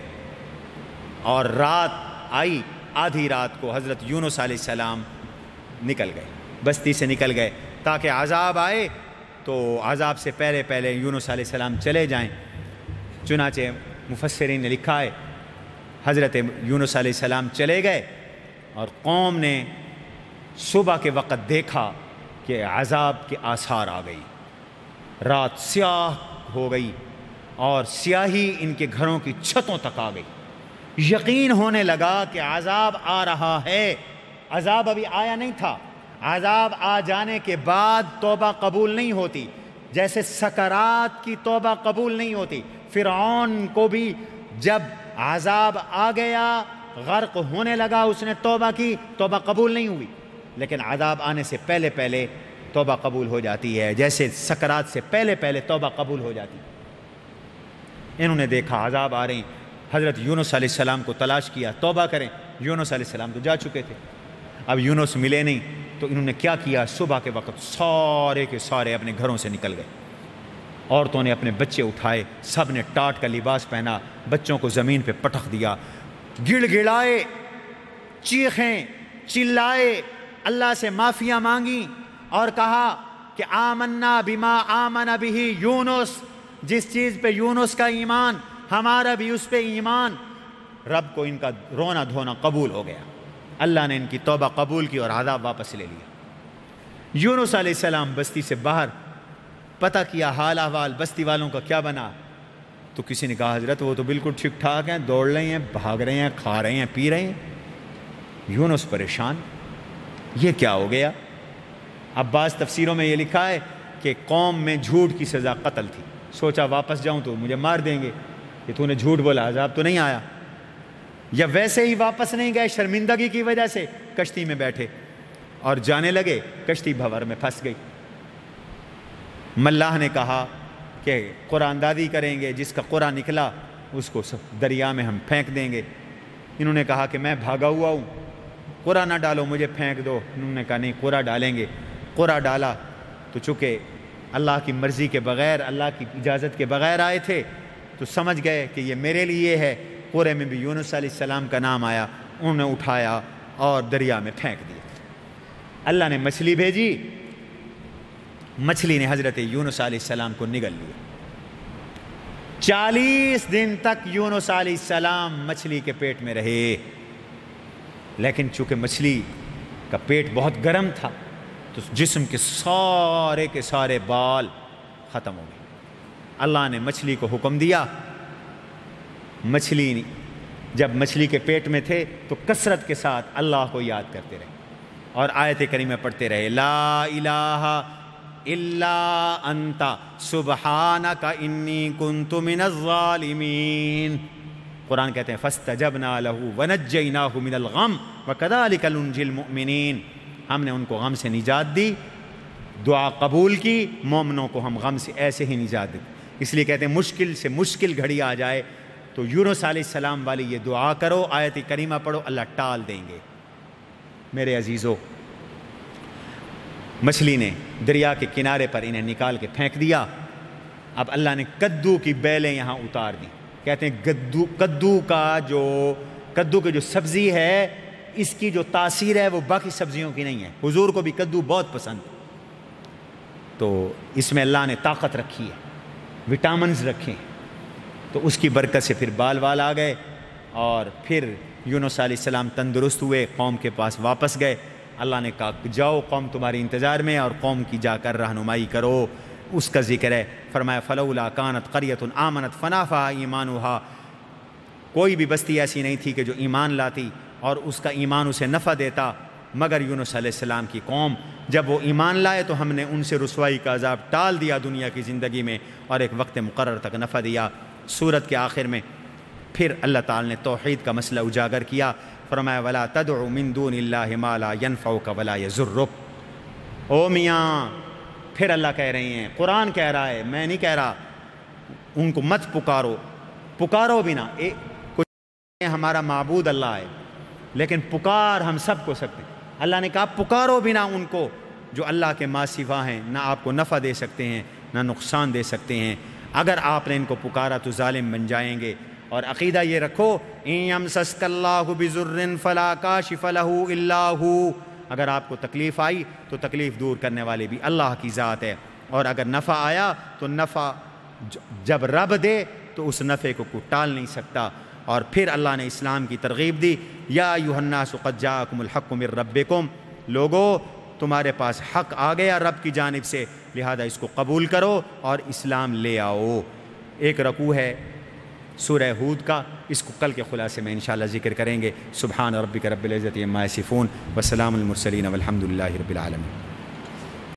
اور رات آئی، آدھی رات کو حضرت یونس علیہ السلام نکل گئے، بستی سے نکل گئے تاکہ عذاب آئے تو عذاب سے پہلے پہلے یونس علیہ السلام چلے جائیں۔ چنانچہ مفسرین نے لکھا ہے حضرت یونس علیہ السلام چلے گئے اور قوم نے صبح کے وقت دیکھا کہ عذاب کے آثار آ گئی، رات سیاہ ہو گئی اور سیاہی ان کے گھروں کی چھتوں تک آ گئی۔ یقین ہونے لگا کہ عذاب آ رہا ہے، عذاب ابھی آیا نہیں تھا، عذاب آ جانے کے بعد توبہ قبول نہیں ہوتی، جیسے سکرات کی توبہ قبول نہیں ہوتی۔ فرعون کو بھی جب عذاب آ گیا، غرق ہونے لگا، اس نے توبہ کی، توبہ قبول نہیں ہوئی، لیکن عذاب آنے سے پہلے پہلے توبہ قبول ہو جاتی ہے، جیسے سکرات سے پہلے پہلے توبہ قبول ہو جاتی ہے۔ انہوں نے دیکھا عذاب آ رہے ہیں، حضرت یونس علیہ السلام کو تلاش کیا توبہ کریں، یونس علیہ السلام تو جا چکے تھے، اب یونس ملے نہیں، تو انہوں نے کیا کیا، صبح کے وقت سارے کے سارے اپنے گھروں سے نکل گئے، عورتوں نے اپنے بچے اٹھائے، سب نے ٹاٹ کا لباس پہنا، بچوں کو زمین پہ پٹخ دیا، گڑ گڑائے، چیخیں، چلائے، اللہ سے معافیاں مانگی اور کہا کہ آمنا بما آمن بہ یونس، جس چیز پہ یونس کا ایمان، ہمارا بھی اس پہ ایمان۔ رب کو ان کا رونا دھونا قبول ہو گیا، اللہ نے ان کی توبہ قبول کی اور عذاب واپس لے لیا۔ یونس علیہ السلام بستی سے باہر پتہ کیا حال احوال بستی والوں کا کیا بنا، تو کسی نے کہا حضرت وہ تو بالکل ٹھیک ٹھاک ہیں، دوڑ رہے ہیں، بھاگ رہے ہیں، کھا رہے ہیں، پی رہے ہیں۔ یونس پریشان، یہ کیا ہو گیا؟ اب بعض تفسیروں میں یہ لکھا ہے کہ قوم میں جھوٹ کی سزا قتل تھی، سوچا واپس جاؤں تو مجھے مار دیں گے کہ تو نے جھوٹ بولا، عذاب تو نہیں آیا، یا ویسے ہی واپس نہیں گئے شرمندگی کی وجہ سے، کشتی میں بیٹھے اور جانے لگے، کشتی بھنور میں پھنس گئی۔ ملاح نے کہا کہ قرآن دادی کریں گے، جس کا قرآن نکلا اس کو دریا میں ہم پھینک دیں گے۔ انہوں نے کہا کہ میں بھاگا ہوا ہوں، قرآن نہ ڈالو، مجھے پھینک دو۔ انہوں نے کہا نہیں، قرآن ڈالیں گے۔ قرآن ڈالا تو چونکہ اللہ کی مرضی کے بغیر، اللہ کی اجازت کے بغیر آئے تھے تو سمجھ گئے کہ یہ میرے لیے ہے۔ قرے میں بھی یونس علیہ السلام کا نام آیا، انہوں نے اٹھایا اور دریا میں پھینک دیا۔ اللہ نے مچھلی بھیجی، مچھلی نے حضرت یونس علیہ السلام کو نگل لیا۔ 40 دن تک یونس علیہ السلام مچھلی کے پیٹ میں رہے، لیکن چونکہ مچھلی کا پیٹ بہت گرم تھا، تو جسم کے سارے بال ختم ہو گئے۔ اللہ نے مچھلی کو حکم دیا، مچھلی جب مچھلی کے پیٹ میں تھے تو کثرت کے ساتھ اللہ کو یاد کرتے رہے اور آیت کریمہ پڑھتے رہے، لا الہ الا انت سبحانک انی کنت من الظالمین۔ قرآن کہتے ہیں فاستجبنا لہ ونجیناہ من الغم وکذالک ننجی المؤمنین، ہم نے ان کو غم سے نجات دی، دعا قبول کی، مومنوں کو ہم غم سے ایسے ہی نجات دی۔ اس لیے کہتے ہیں مشکل سے مشکل گھڑی آ جائے تو یونس علیہ السلام والی یہ دعا کرو، آیت کریمہ پڑھو، اللہ ٹال دیں گے۔ میرے عزیزو، مچھلی نے دریا کے کنارے پر انہیں نکال کے پھینک دیا۔ اب اللہ نے کدو کی بیلیں یہاں اتار دیں۔ کہتے ہیں کدو کی جو سبزی ہے، اس کی جو تاثیر ہے وہ باقی سبزیوں کی نہیں ہے۔ حضور کو بھی کدو بہت پسند، تو اس میں اللہ نے طاقت رکھی ہے، وٹامنز رکھے، تو اس کی برکت سے پھر بال آ گئے، اور پھر یونس علیہ السلام تندرست ہوئے، قوم کے پاس واپس گئے۔ اللہ نے کہا جاؤ، قوم تمہاری انتظار میں، اور قوم کی جا کر رہنمائی کرو، اس کا ذکر ہے۔ فرمایا فلولا کانت قریۃ آمنت فنافعھا ایمانھا، کوئی بھی بستی ایسی نہیں تھی کہ جو ایمان لاتی اور اس کا ایمان اسے نفع دیتا مگر یونس علیہ السلام کی قوم۔ جب وہ ایمان لائے تو ہم نے ان سے رسوائی کا عذاب ٹال دیا دنیا کی زندگی میں، اور ایک وقت مقرر تک نفع دیا۔ سورت کے آخر میں پھر اللہ تعالی نے توحید کا مسئلہ اجاگر کیا، فرمایا ولا تدع من دون اللہ ما لا ينفعک ولا یضرک۔ او میاں، پھر اللہ کہہ رہی ہیں، قرآن کہہ رہا ہے، میں نہیں کہہ رہا، ان کو مت پکارو بھی نہ۔ کچھ ہمارا معبود اللہ ہے، لیکن پکار ہم سب کو سکتے ہیں۔ اللہ نے کہا پکارو بھی نہ ان کو جو اللہ کے ما سوا ہیں، نہ آپ کو نفع دے سکتے ہیں نہ نقصان دے سکتے ہیں۔ اگر آپ نے ان کو پکارا تو ظالم بن جائیں گے۔ اور عقیدہ یہ رکھو، ان یمسسک اللہ بضر فلا کاشف لہ الا ہو، اگر آپ کو تکلیف آئی تو تکلیف دور کرنے والے بھی اللہ کی ذات ہے، اور اگر نفع آیا تو نفع جب رب دے تو اس نفع کو کوئی ٹال نہیں سکتا۔ اور پھر اللہ نے اسلام کی ترغیب دی، یا ایھا الناس قد جاءکم الحق من ربکم، لوگو تمہارے پاس حق آ گیا رب کی جانب سے، لہذا اس کو قبول کرو اور اسلام لے آؤ۔ ایک رکوع ہے سورہ ہود کا، اس کو کل کے خلاصے میں انشاءاللہ ذکر کریں گے۔ سبحان ربک رب العزت عما یصفون وسلام المرسلین والحمد للہ رب العالمین۔